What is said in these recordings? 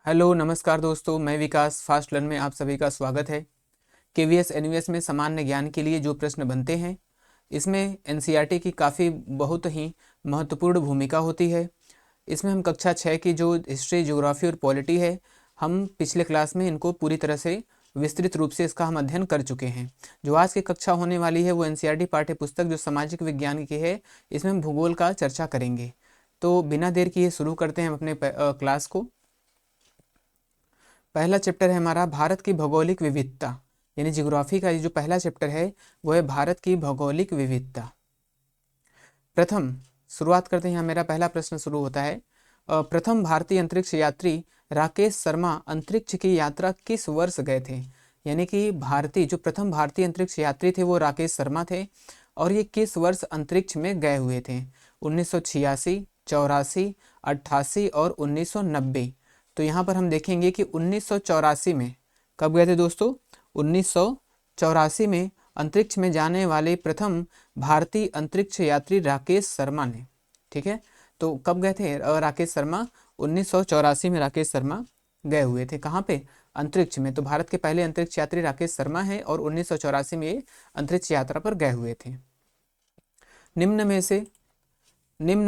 Hello नमस्कार दोस्तों, मैं विकास फास्ट लर्न में आप सभी का स्वागत है। केवीएस एनवीएस में सामान्य ज्ञान के लिए जो प्रश्न बनते हैं इसमें एनसीईआरटी की काफ़ी बहुत ही महत्वपूर्ण भूमिका होती है। इसमें हम कक्षा 6 की जो हिस्ट्री, ज्योग्राफी और पॉलिटी है, हम पिछले क्लास में इनको पूरी तरह से विस्तृत रूप से इसका हम अध्ययन कर चुके हैं। जो आज की कक्षा होने वाली है वो एनसीईआरटी पाठ्य पुस्तक जो सामाजिक विज्ञान की है, इसमें हम भूगोल का चर्चा करेंगे। तो बिना देर किए शुरू करते हैं हम अपने क्लास को। पहला चैप्टर है हमारा भारत की भौगोलिक विविधता, यानी ज्योग्राफी का ये जो पहला चैप्टर है वो है भारत की भौगोलिक विविधता। प्रथम शुरुआत करते हैं। यहाँ मेरा पहला प्रश्न शुरू होता है, प्रथम भारतीय अंतरिक्ष यात्री राकेश शर्मा अंतरिक्ष की यात्रा किस वर्ष गए थे? यानी कि जो प्रथम भारतीय अंतरिक्ष यात्री थे वो राकेश शर्मा थे, और ये किस वर्ष अंतरिक्ष में गए हुए थे? 1986, 84, 88 और 1990। तो यहाँ पर हम देखेंगे कि 1984 में कब गए थे दोस्तों? 1984 में अंतरिक्ष में जाने वाले प्रथम भारतीय अंतरिक्ष यात्री राकेश शर्मा ने, ठीक है। तो कब गए थे राकेश शर्मा? 1984 में राकेश शर्मा गए हुए थे। कहाँ पे? अंतरिक्ष में। तो भारत के पहले अंतरिक्ष यात्री राकेश शर्मा हैं और 1984 में ये अंतरिक्ष यात्रा पर गए हुए थे। निम्न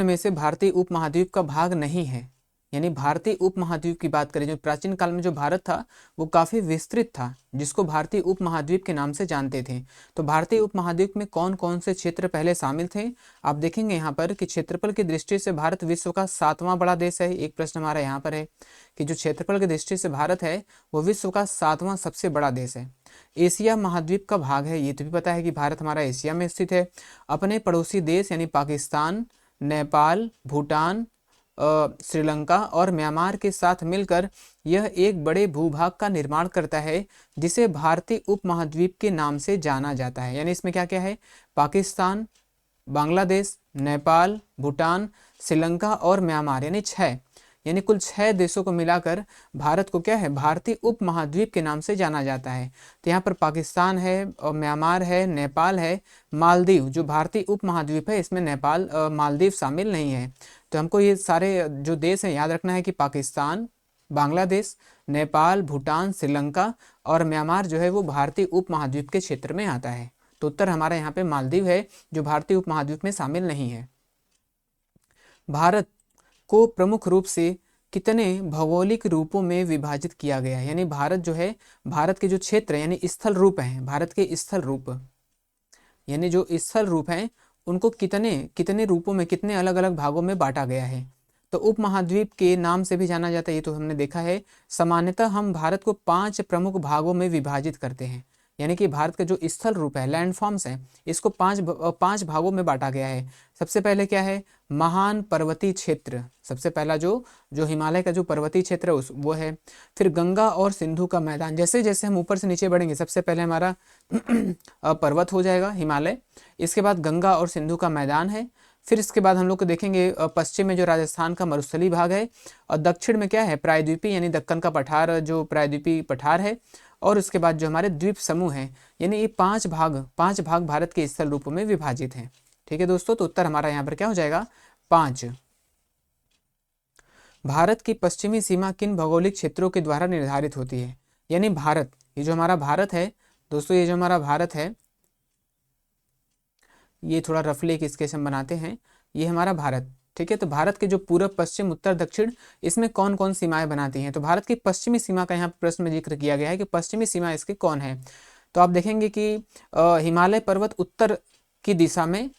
में से भारतीय उपमहाद्वीप का भाग नहीं है। यानी भारतीय उपमहाद्वीप की बात करें, जो प्राचीन काल में जो भारत था वो काफी विस्तृत था, जिसको भारतीय उपमहाद्वीप के नाम से जानते थे। तो भारतीय उपमहाद्वीप में कौन कौन से क्षेत्र पहले शामिल थे? आप देखेंगे यहाँ पर कि क्षेत्रफल की दृष्टि से भारत विश्व का 7वां बड़ा देश है। एक प्रश्न हमारा यहाँ पर है कि जो क्षेत्रफल की दृष्टि से भारत है वो विश्व का 7वां सबसे बड़ा देश है। एशिया महाद्वीप का भाग है, ये तो भी पता है कि भारत हमारा एशिया में स्थित है। अपने पड़ोसी देश यानी पाकिस्तान, नेपाल, भूटान, श्रीलंका और म्यांमार के साथ मिलकर यह एक बड़े भूभाग का निर्माण करता है जिसे भारतीय उपमहाद्वीप के नाम से जाना जाता है। यानी इसमें क्या क्या है? पाकिस्तान, बांग्लादेश, नेपाल, भूटान, श्रीलंका और म्यांमार, यानी 6, यानी कुल 6 देशों को मिलाकर भारत को क्या है? भारतीय उपमहाद्वीप के नाम से जाना जाता है। तो यहाँ पर पाकिस्तान है और म्यांमार है, नेपाल है, मालदीव जो भारतीय उपमहाद्वीप है इसमें नेपाल मालदीव शामिल नहीं है। तो हमको ये सारे जो देश हैं याद रखना है कि पाकिस्तान, बांग्लादेश, नेपाल, भूटान, श्रीलंका और म्यांमार जो है वो भारतीय उपमहाद्वीप के क्षेत्र में आता है। तो उत्तर हमारा यहाँ पे मालदीव है जो भारतीय उपमहाद्वीप में शामिल नहीं है। भारत को प्रमुख रूप से कितने भौगोलिक रूपों में विभाजित किया गया है? यानी भारत जो है, भारत के जो क्षेत्र यानी स्थल रूप हैं, भारत के स्थल रूप यानी जो स्थल रूप हैं उनको कितने कितने रूपों में, कितने अलग अलग भागों में बांटा गया है? तो उपमहाद्वीप के नाम से भी जाना जाता है, ये तो हमने देखा है। सामान्यतः हम भारत को 5 प्रमुख भागों में विभाजित करते हैं। यानी कि भारत का जो स्थल रूप है, लैंडफॉर्म्स है, इसको 5 भागों में बांटा गया है। सबसे पहले क्या है? महान पर्वतीय क्षेत्र। सबसे पहला जो जो हिमालय का जो पर्वतीय क्षेत्र है वो है। फिर गंगा और सिंधु का मैदान। जैसे जैसे हम ऊपर से नीचे बढ़ेंगे, सबसे पहले हमारा पर्वत हो जाएगा हिमालय, इसके बाद गंगा और सिंधु का मैदान है। फिर इसके बाद हम लोग को देखेंगे पश्चिम में जो राजस्थान का मरुस्थलीय भाग है, और दक्षिण में क्या है? प्रायद्वीपीय यानी दक्कन का पठार, जो प्रायद्वीपीय पठार है। और उसके बाद जो हमारे द्वीप समूह हैं, यानी ये 5 भाग भारत के स्थल रूपों में विभाजित हैं। ठीक है दोस्तों, तो उत्तर हमारा यहाँ पर क्या हो जाएगा? 5। भारत की पश्चिमी सीमा किन भौगोलिक क्षेत्रों के द्वारा निर्धारित होती है? यानी भारत, ये जो हमारा भारत है दोस्तों, ये जो हमारा भारत है, ये थोड़ा रफली एक स्केच हम बनाते हैं। ये हमारा भारत, ठीक है। तो भारत के जो पूर्व, पश्चिम, उत्तर, दक्षिण, इसमें कौन कौन सीमाएं बनाती हैं? तो भारत की पश्चिमी सीमा का यहाँ प्रश्न में जिक्र किया गया है कि पश्चिमी सीमा इसकी कौन है। तो आप देखेंगे कि हिमालय पर्वत उत्तर की दिशा में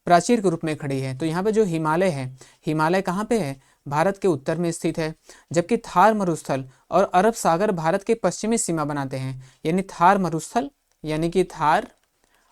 प्राचीर के रूप में खड़ी है। तो यहाँ पे जो हिमालय है, हिमालय कहाँ पे है? भारत के उत्तर में स्थित है। जबकि थार मरुस्थल और अरब सागर भारत के पश्चिमी सीमा बनाते हैं। यानी थार मरुस्थल, यानी कि थार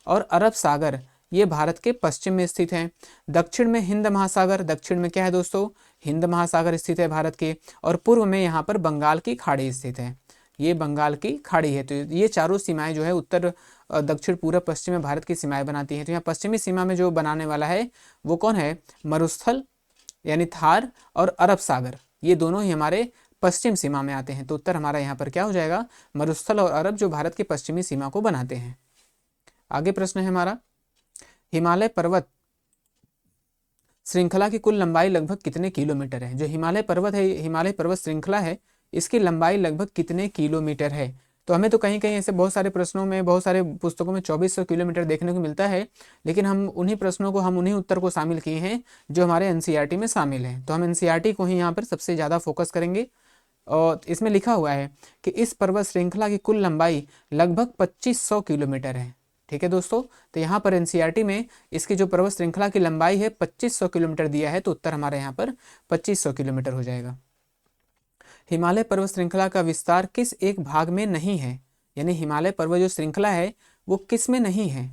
और अरब सागर ये भारत के पश्चिम में स्थित हैं। दक्षिण में हिंद महासागर, दक्षिण में क्या है दोस्तों? हिंद महासागर स्थित है भारत के। और पूर्व में यहाँ पर बंगाल की खाड़ी स्थित है, ये बंगाल की खाड़ी है। तो ये चारों सीमाएं जो है उत्तर, दक्षिण, पूर्व, पश्चिम में भारत की सीमाएं बनाती हैं। तो यहाँ पश्चिमी सीमा में जो बनाने वाला है वो कौन है? मरुस्थल यानी थार और अरब सागर, ये दोनों ही हमारे पश्चिम सीमा में आते हैं। तो उत्तर हमारा यहाँ पर क्या हो जाएगा? मरुस्थल और अरब, जो भारत की पश्चिमी सीमा को बनाते हैं। आगे प्रश्न है हमारा, हिमालय पर्वत श्रृंखला की कुल लंबाई लगभग कितने किलोमीटर है? जो हिमालय पर्वत है, हिमालय पर्वत श्रृंखला है, इसकी लंबाई लगभग कितने किलोमीटर है। तो हमें तो कहीं कहीं ऐसे बहुत सारे प्रश्नों में, बहुत सारे पुस्तकों में 2400 किलोमीटर देखने को मिलता है, लेकिन हम उन्हीं प्रश्नों को, हम उन्हीं उत्तर को शामिल किए हैं जो हमारे एनसीईआरटी में शामिल हैं। तो हम एनसीईआरटी को ही यहाँ पर सबसे ज़्यादा फोकस करेंगे। और इसमें लिखा हुआ है कि इस पर्वत श्रृंखला की कुल लंबाई लगभग 2500 किलोमीटर है। ठीक है दोस्तों, तो यहाँ पर एनसीईआरटी में इसकी जो पर्वत श्रृंखला की लंबाई है 2500 किलोमीटर दिया है, तो उत्तर हमारे यहाँ पर 2500 किलोमीटर हो जाएगा। हिमालय पर्वत श्रृंखला का विस्तार किस एक भाग में नहीं है, यानी हिमालय पर्वत जो श्रृंखला है वो किस में नहीं है।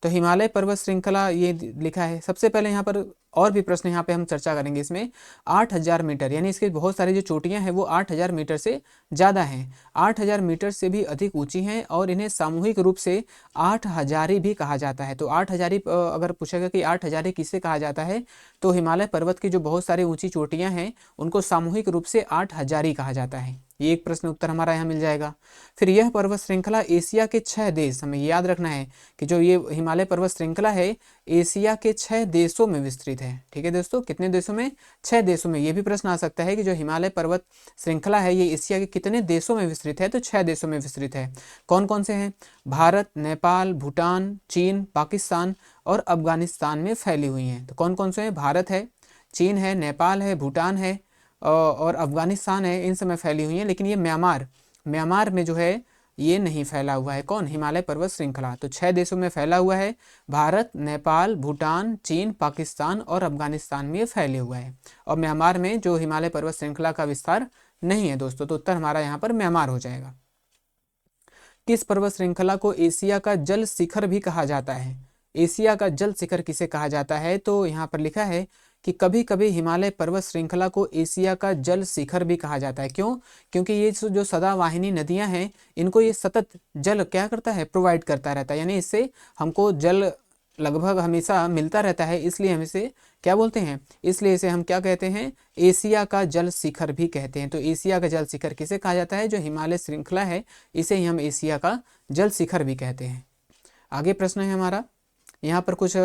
तो हिमालय पर्वत श्रृंखला ये लिखा है। सबसे पहले यहाँ पर और भी प्रश्न यहाँ पे हम चर्चा करेंगे। इसमें 8000 मीटर, यानी इसकी बहुत सारी जो चोटियाँ हैं वो 8000 मीटर से ज़्यादा हैं, 8000 मीटर से भी अधिक ऊंची हैं, और इन्हें सामूहिक रूप से 8000 भी कहा जाता है। तो 8000, अगर पूछेगा कि 8000 किससे कहा जाता है, तो हिमालय पर्वत की जो बहुत सारी ऊंची चोटियाँ हैं उनको सामूहिक रूप से 8000 कहा जाता है। ये एक प्रश्न उत्तर हमारा यहाँ मिल जाएगा। फिर यह पर्वत श्रृंखला एशिया के 6 देश, हमें याद रखना है कि जो ये हिमालय पर्वत श्रृंखला है एशिया के 6 देशों में विस्तृत है। ठीक है दोस्तों, कितने देशों में? 6 देशों में। ये भी प्रश्न आ सकता है कि जो हिमालय पर्वत श्रृंखला है ये एशिया के कितने देशों में विस्तृत है, तो 6 देशों में विस्तृत है। कौन कौन से हैं? भारत, नेपाल, भूटान, चीन, पाकिस्तान और अफगानिस्तान में फैली हुई हैं। तो कौन कौन से हैं? भारत है, चीन है, नेपाल है, भूटान है और अफगानिस्तान है, इन सब में फैली हुई हैं। लेकिन ये म्यांमार में जो है ये नहीं फैला हुआ है। कौन? हिमालय पर्वत श्रृंखला। तो 6 देशों में फैला हुआ है, भारत, नेपाल, भूटान, चीन, पाकिस्तान और अफगानिस्तान में ये फैले हुआ है। और म्यांमार में जो हिमालय पर्वत श्रृंखला का विस्तार नहीं है दोस्तों, तो उत्तर हमारा यहाँ पर म्यांमार हो जाएगा। किस पर्वत श्रृंखला को एशिया का जल शिखर भी कहा जाता है? एशिया का जल शिखर किसे कहा जाता है? तो यहाँ पर लिखा है कि कभी कभी हिमालय पर्वत श्रृंखला को एशिया का जल शिखर भी कहा जाता है। क्यों? क्योंकि ये जो सदावाहिनी नदियां हैं इनको ये सतत जल क्या करता है? प्रोवाइड करता रहता है, यानी इससे हमको जल लगभग हमेशा मिलता रहता है, इसलिए हम इसे क्या बोलते हैं? इसलिए इसे हम क्या कहते हैं? एशिया का जल शिखर भी कहते हैं। तो एशिया का जल शिखर किसे कहा जाता है? जो हिमालय श्रृंखला है इसे ही हम एशिया का जल शिखर भी कहते हैं। आगे प्रश्न है हमारा, यहाँ पर कुछ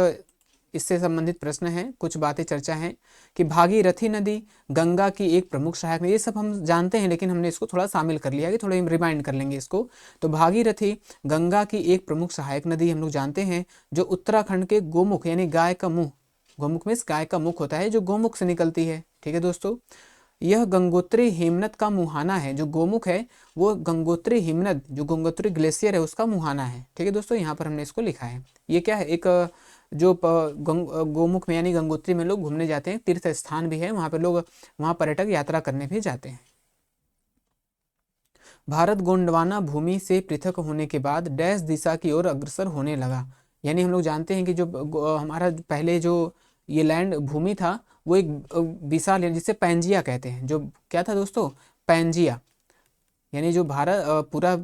इससे संबंधित प्रश्न हैं, कुछ बातें चर्चा हैं कि भागीरथी नदी गंगा की एक प्रमुख सहायक नदी। ये सब हम जानते हैं, लेकिन हमने इसको थोड़ा शामिल कर लिया है, थोड़ा रिमाइंड कर लेंगे इसको। तो भागीरथी गंगा की एक प्रमुख सहायक नदी हम लोग जानते हैं, जो उत्तराखंड के गोमुख यानी गाय का मुंह, गोमुख में गाय का मुख होता है, जो गोमुख से निकलती है। ठीक है दोस्तों, यह गंगोत्री हिमनद का मुहाना है। जो गोमुख है वो गंगोत्री हिमनद, जो गंगोत्री ग्लेशियर है उसका मुहाना है। ठीक है दोस्तों, यहाँ पर हमने इसको लिखा है। ये क्या है? एक जो गोमुख में यानी गंगोत्री में लोग घूमने जाते हैं, तीर्थ स्थान भी है वहाँ पे, लोग वहाँ पर्यटक यात्रा करने भी जाते हैं। भारत गोंडवाना भूमि से पृथक होने के बाद डैश दिशा की ओर अग्रसर होने लगा। यानी हम लोग जानते हैं कि जो हमारा पहले जो ये लैंड भूमि था वो एक विशाल, जिसे पैंजिया कहते हैं। जो क्या था दोस्तों? पैंजिया, यानी जो भारत पूरा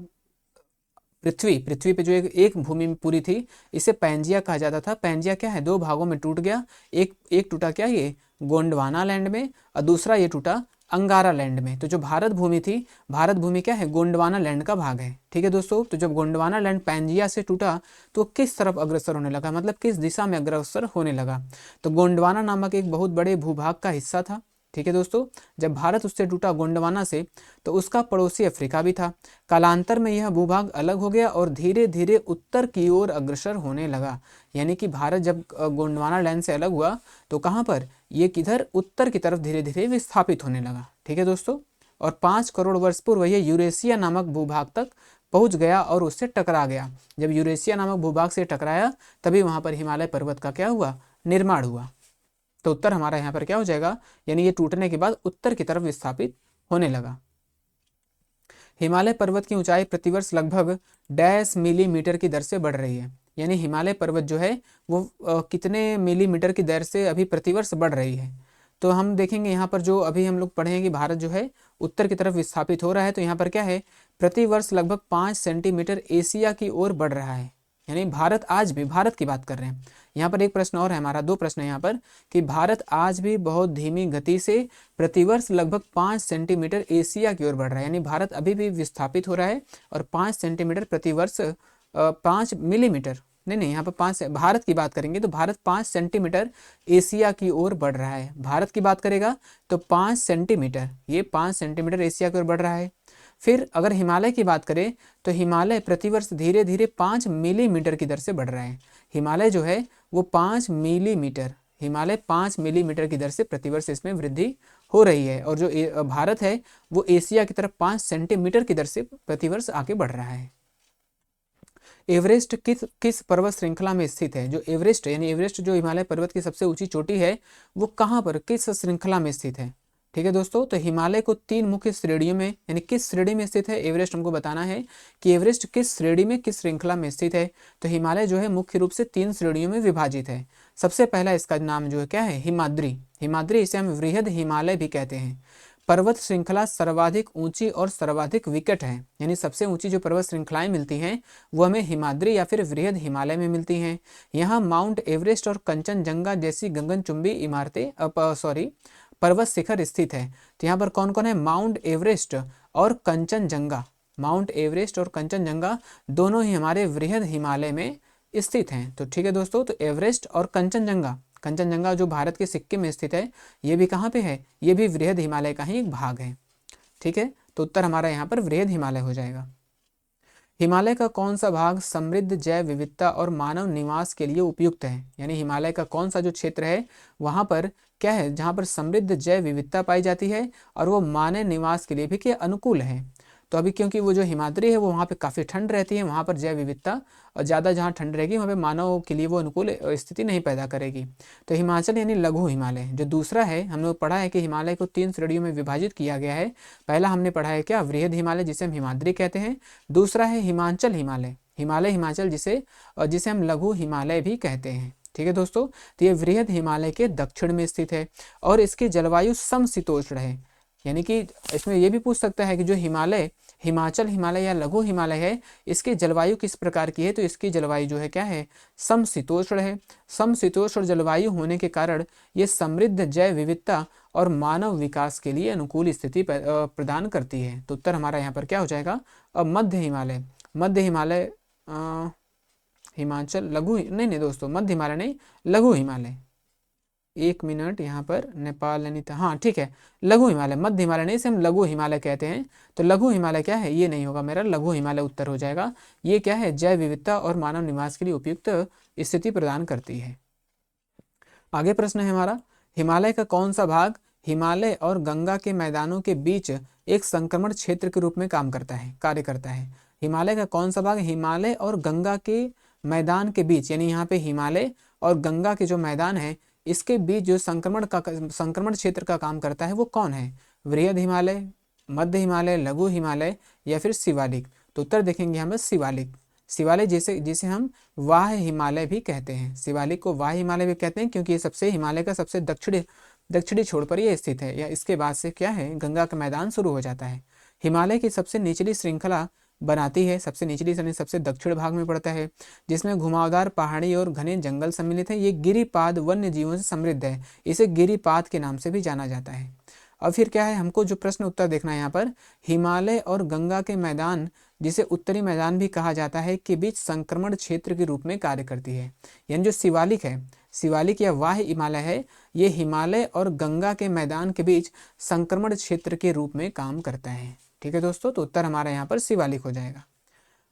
पृथ्वी पे जो एक भूमि पूरी थी इसे पैंजिया कहा जाता था। पैंजिया क्या है? 2 भागों में टूट गया। एक टूटा क्या? ये गोंडवाना लैंड में, और दूसरा ये टूटा अंगारा लैंड में। तो जो भारत भूमि थी, भारत भूमि क्या है? गोंडवाना लैंड का भाग है। ठीक है दोस्तों, तो जब गोंडवाना लैंड पैंजिया से टूटा तो किस तरफ अग्रसर होने लगा, मतलब किस दिशा में अग्रसर होने लगा? तो गोंडवाना नामक एक बहुत बड़े भूभाग का हिस्सा था। ठीक है दोस्तों, जब भारत उससे टूटा गोंडवाना से, तो उसका पड़ोसी अफ्रीका भी था। कालांतर में यह भूभाग अलग हो गया और धीरे धीरे उत्तर की ओर अग्रसर होने लगा। यानी कि भारत जब गोंडवाना लैंड से अलग हुआ तो कहाँ पर? ये किधर? उत्तर की तरफ धीरे धीरे विस्थापित होने लगा। ठीक है दोस्तों, और 5 करोड़ वर्ष पूर्व यह यूरेशिया नामक भूभाग तक पहुंच गया और उससे टकरा गया। जब यूरेशिया नामक भूभाग से टकराया तभी वहां पर हिमालय पर्वत का क्या हुआ? निर्माण हुआ। तो उत्तर हमारा यहाँ पर क्या हो जाएगा? यानी ये टूटने के बाद उत्तर की तरफ विस्थापित होने लगा। हिमालय पर्वत की ऊंचाई प्रतिवर्ष लगभग डैश मिलीमीटर की दर से बढ़ रही है। यानी हिमालय पर्वत जो है वो कितने मिलीमीटर की दर से अभी प्रतिवर्ष बढ़ रही है? तो हम देखेंगे यहाँ पर, जो अभी हम लोग पढ़ेंगे कि भारत जो है उत्तर की तरफ विस्थापित हो रहा है, तो यहाँ पर क्या है? प्रतिवर्ष लगभग 5 सेंटीमीटर एशिया की ओर बढ़ रहा है। यानी भारत आज भी, भारत की बात कर रहे हैं। यहाँ पर एक प्रश्न और है हमारा, 2 प्रश्न है यहाँ पर, कि भारत आज भी बहुत धीमी गति से प्रतिवर्ष लगभग 5 सेंटीमीटर एशिया की ओर बढ़ रहा है। यानी भारत अभी भी विस्थापित हो रहा है और 5 सेंटीमीटर प्रतिवर्ष, 5 मिलीमीटर नहीं, यहाँ पर 5, भारत की बात करेंगे तो भारत 5 सेंटीमीटर एशिया की ओर बढ़ रहा है। भारत की बात करेगा तो 5 सेंटीमीटर, ये 5 सेंटीमीटर एशिया की ओर बढ़ रहा है। फिर अगर हिमालय की बात करें तो हिमालय प्रतिवर्ष धीरे धीरे 5 मिलीमीटर की दर से बढ़ रहा है। हिमालय जो है वो 5 मिलीमीटर, हिमालय 5 मिलीमीटर की दर से प्रतिवर्ष इसमें वृद्धि हो रही है। और जो भारत है वो एशिया की तरफ 5 सेंटीमीटर की दर से प्रतिवर्ष आगे बढ़ रहा है। एवरेस्ट किस किस पर्वत श्रृंखला में स्थित है? जो एवरेस्ट यानी एवरेस्ट जो हिमालय पर्वत की सबसे ऊंची चोटी है वो कहाँ पर, किस श्रृंखला में स्थित है? ठीक है दोस्तों, तो हिमालय को 3 मुख्य श्रेणियों में यानी किस श्रेणी में स्थित है एवरेस्ट, हमको बताना है कि एवरेस्ट किस श्रेणी में, किस श्रृंखला में स्थित है। तो हिमालय जो है मुख्य रूप से 3 श्रेणियों में विभाजित है। सबसे पहला इसका नाम जो है क्या है, हिमाद्री। हिमाद्री, इसे हम वृहद हिमालय भी कहते हैं। पर्वत श्रृंखला सर्वाधिक ऊंची और सर्वाधिक विकट है, यानी सबसे ऊंची जो पर्वत श्रृंखलाएं मिलती हैं वो हमें हिमाद्री या फिर वृहद हिमालय में मिलती हैं। यहाँ माउंट एवरेस्ट और कंचनजंगा जैसी गगनचुंबी इमारतें पर्वत शिखर स्थित है। तो यहाँ पर कौन कौन है, माउंट एवरेस्ट और कंचनजंगा। माउंट एवरेस्ट और कंचनजंगा दोनों ही हमारे वृहद हिमालय में स्थित हैं। तो ठीक है दोस्तों, तो एवरेस्ट और कंचनजंगा, कंचनजंगा जो भारत के सिक्किम में स्थित है, ये भी कहाँ पे है, ये भी वृहद हिमालय का ही एक भाग है। ठीक है, तो उत्तर हमारा यहाँ पर वृहद हिमालय हो जाएगा। हिमालय का कौन सा भाग समृद्ध जैव विविधता और मानव निवास के लिए उपयुक्त है? यानी हिमालय का कौन सा जो क्षेत्र है वहाँ पर क्या है, जहाँ पर समृद्ध जैव विविधता पाई जाती है और वो मानव निवास के लिए भी क्या अनुकूल है। तो अभी क्योंकि वो जो हिमाद्री है वो वहाँ पे काफ़ी ठंड रहती है, वहाँ पर जैव विविधता और ज़्यादा जहाँ ठंड रहेगी वहाँ पे मानव के लिए वो अनुकूल स्थिति नहीं पैदा करेगी। तो हिमाचल यानी लघु हिमालय। जो दूसरा है, हम लोग पढ़ा है कि हिमालय को 3 श्रेणियों में विभाजित किया गया है। पहला हमने पढ़ा है क्या, वृहद हिमालय जिसे हम हिमाद्री कहते हैं। दूसरा है हिमाचल हिमालय, हिमालय हिमाचल जिसे हम लघु हिमालय भी कहते हैं। ठीक है दोस्तों, तो ये वृहद हिमालय के दक्षिण में स्थित है और इसकी जलवायु समशीतोष्ण है। यानी कि इसमें यह भी पूछ सकता है कि जो हिमालय, हिमाचल हिमालय या लघु हिमालय है, इसकी जलवायु किस प्रकार की है? तो इसकी जलवायु जो है क्या है, समशीतोष्ण है। समशीतोष्ण जलवायु होने के कारण ये समृद्ध जैव विविधता और मानव विकास के लिए अनुकूल स्थिति प्रदान करती है। तो उत्तर हमारा यहाँ पर क्या हो जाएगा, अब मध्य हिमालय। मध्य हिमालय हिमाचल लघु, नहीं दोस्तों, मध्य हिमालय नहीं, लघु हिमालय। 1 मिनट, यहाँ पर नेपाल नैनीताल, हाँ ठीक है, लघु हिमालय, मध्य हिमालय नहीं, इसे हम लघु हिमालय कहते हैं। तो लघु हिमालय क्या है, ये नहीं होगा मेरा, लघु हिमालय उत्तर हो जाएगा। ये क्या है, जैव विविधता और मानव निवास के लिए उपयुक्त स्थिति प्रदान करती है। आगे प्रश्न है हमारा, हिमालय का कौन सा भाग हिमालय और गंगा के मैदानों के बीच एक संक्रमण क्षेत्र के रूप में कार्य करता है? हिमालय का कौन सा भाग हिमालय और गंगा के मैदान के बीच, यानी यहाँ पे हिमालय और गंगा के जो मैदान है इसके बीच जो संक्रमण क्षेत्र का काम करता है वो कौन है? वृहद हिमालय, मध्य हिमालय, लघु हिमालय या फिर शिवालिक? तो उत्तर देखेंगे हम शिवालिक। शिवालिक जिसे हम वाह हिमालय भी कहते हैं, शिवालिक को वाह हिमालय भी कहते हैं क्योंकि ये सबसे हिमालय का सबसे दक्षिणी छोर पर यह स्थित है, या इसके बाद से क्या है, गंगा का मैदान शुरू हो जाता है। हिमालय की सबसे निचली श्रृंखला बनाती है, सबसे निचली यानी सबसे दक्षिण भाग में पड़ता है, जिसमें घुमावदार पहाड़ी और घने जंगल सम्मिलित है। ये गिरिपाद वन्य जीवों से समृद्ध है, इसे गिरिपाद के नाम से भी जाना जाता है। अब फिर क्या है, हमको जो प्रश्न उत्तर देखना है यहाँ पर, हिमालय और गंगा के मैदान जिसे उत्तरी मैदान भी कहा जाता है के बीच संक्रमण क्षेत्र के रूप में कार्य करती है। यानी जो शिवालिक है, शिवालिक या वाह हिमालय है, ये हिमालय और गंगा के मैदान के बीच संक्रमण क्षेत्र के रूप में काम करता है। ठीक है दोस्तों, तो उत्तर हमारा यहाँ पर शिवालिक हो जाएगा।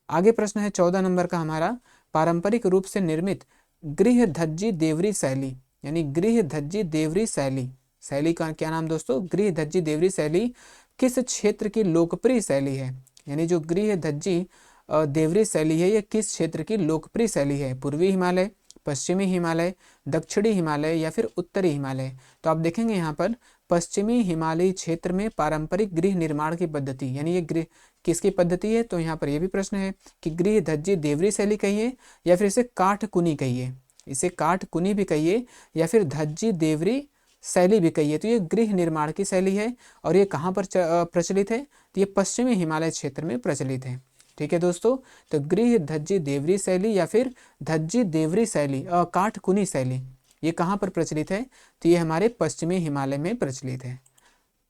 आगे प्रश्न है 14 नंबर का हमारा, पारंपरिक रूप से निर्मित गृह धज्जी देवरी शैली, यानी गृह धज्जी देवरी शैली का क्या नाम दोस्तों, गृह धज्जी देवरी शैली किस क्षेत्र की लोकप्रिय शैली है? यानी जो गृह धज्जी देवरी शैली है ये किस क्षेत्र की लोकप्रिय शैली है? पूर्वी हिमालय, पश्चिमी हिमालय, दक्षिणी हिमालय या फिर उत्तरी हिमालय? तो आप देखेंगे यहाँ पर पश्चिमी हिमालयी क्षेत्र में पारंपरिक गृह निर्माण की पद्धति, यानी ये गृह किसकी पद्धति है? तो यहाँ पर यह भी प्रश्न है कि गृह धज्जी देवरी शैली कहिए या फिर इसे काठ कुनी कहिए, इसे काठ कुनी भी कहिए या फिर धज्जी देवरी शैली भी कहिए। तो ये गृह निर्माण की शैली है और ये कहाँ पर प्रचलित है? तो ये पश्चिमी हिमालय क्षेत्र में प्रचलित है। ठीक है दोस्तों, तो गृह धज्जी देवरी शैली या फिर धज्जी देवरी शैली काठ कुनी शैली ये कहाँ पर प्रचलित है? तो ये हमारे पश्चिमी हिमालय में प्रचलित है।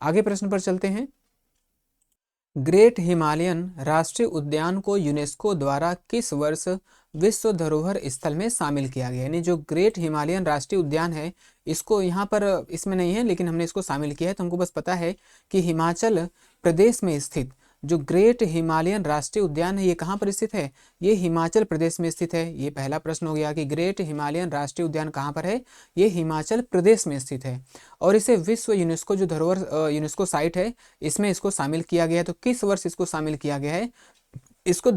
आगे प्रश्न पर चलते हैं। ग्रेट हिमालयन राष्ट्रीय उद्यान को यूनेस्को द्वारा किस वर्ष विश्व धरोहर स्थल में शामिल किया गया? यानी जो ग्रेट हिमालयन राष्ट्रीय उद्यान है, इसको यहाँ पर इसमें नहीं है लेकिन हमने इसको शामिल किया है, तो हमको बस पता है कि हिमाचल प्रदेश में स्थित जो ग्रेट हिमालयन राष्ट्रीय उद्यान है ये कहाँ पर स्थित है? ये हिमाचल प्रदेश में स्थित है। ये पहला प्रश्न हो गया कि ग्रेट हिमालयन राष्ट्रीय उद्यान कहाँ पर है? ये हिमाचल प्रदेश में स्थित है और इसे विश्व यूनेस्को जो धरोहर यूनेस्को साइट है इसमें इसको शामिल किया गया है। तो किस वर्ष इसको शामिल किया गया है? इसको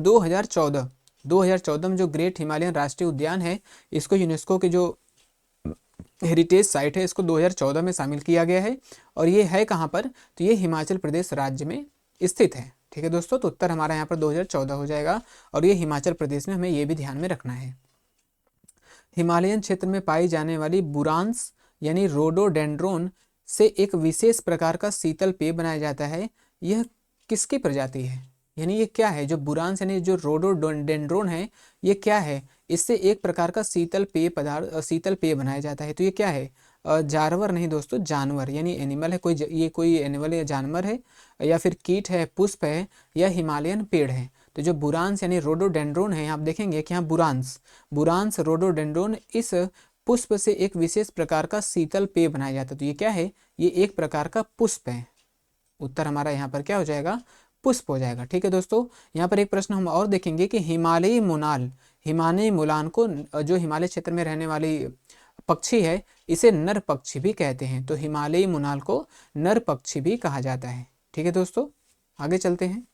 2014 में जो ग्रेट हिमालयन राष्ट्रीय उद्यान है इसको यूनेस्को के जो हेरिटेज साइट है इसको 2014 में शामिल किया गया है और ये है कहाँ पर? तो ये हिमाचल प्रदेश राज्य में स्थित है। ठीक है दोस्तों, तो उत्तर हमारा यहाँ पर 2014 हो जाएगा और ये हिमाचल प्रदेश में, हमें ये भी ध्यान में रखना है। हिमालयन क्षेत्र में पाई जाने वाली बुरांस यानी रोडोडेंड्रोन से एक विशेष प्रकार का शीतल पेय बनाया जाता है। यह किसकी प्रजाति है? यानी ये क्या है? जो बुरांस यानी जो रोडोडेंड्रोन है ये क्या है? इससे एक प्रकार का शीतल पेय बनाया जाता है। तो ये क्या है? जानवर नहीं दोस्तों, जानवर यानी एनिमल है, ये कोई एनिमल या जानवर है या फिर कीट है, पुष्प है या हिमालयन पेड़ है। तो जो बुरांस यानी रोडोडेंड्रोन है, आप देखेंगे कि यहाँ बुरांस रोडोडेंड्रोन इस पुष्प से एक विशेष प्रकार का शीतल पेय बनाया जाता है। तो ये क्या है? ये एक प्रकार का पुष्प है। उत्तर हमारा यहाँ पर क्या हो जाएगा? पुष्प हो जाएगा। ठीक है दोस्तों, यहाँ पर एक प्रश्न हम और देखेंगे कि हिमालयी मुलान को, जो हिमालय क्षेत्र में रहने वाली पक्षी है, इसे नर पक्षी भी कहते हैं। तो हिमालयी मुनाल को नर पक्षी भी कहा जाता है। ठीक है दोस्तों, आगे चलते हैं।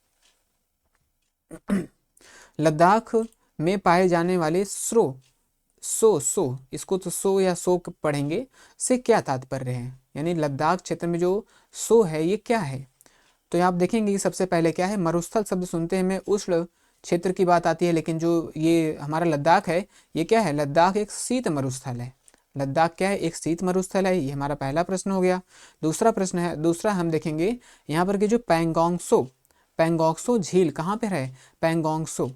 लद्दाख में पाए जाने वाले सो इसको तो सो या सो पढ़ेंगे, से क्या तात्पर्य है? यानी लद्दाख क्षेत्र में जो सो है ये क्या है? तो आप देखेंगे कि सबसे पहले क्या है? मरुस्थल शब्द सुनते हैं में उष्ण क्षेत्र की बात आती है, लेकिन जो ये हमारा लद्दाख है ये क्या है? लद्दाख एक शीत मरुस्थल है। लद्दाख क्या है? एक शीत मरुस्थल है। ये हमारा पहला प्रश्न हो गया। दूसरा हम देखेंगे यहाँ पर कि जो पैंगोंगसो झील कहाँ पर है? पैंगोंगसो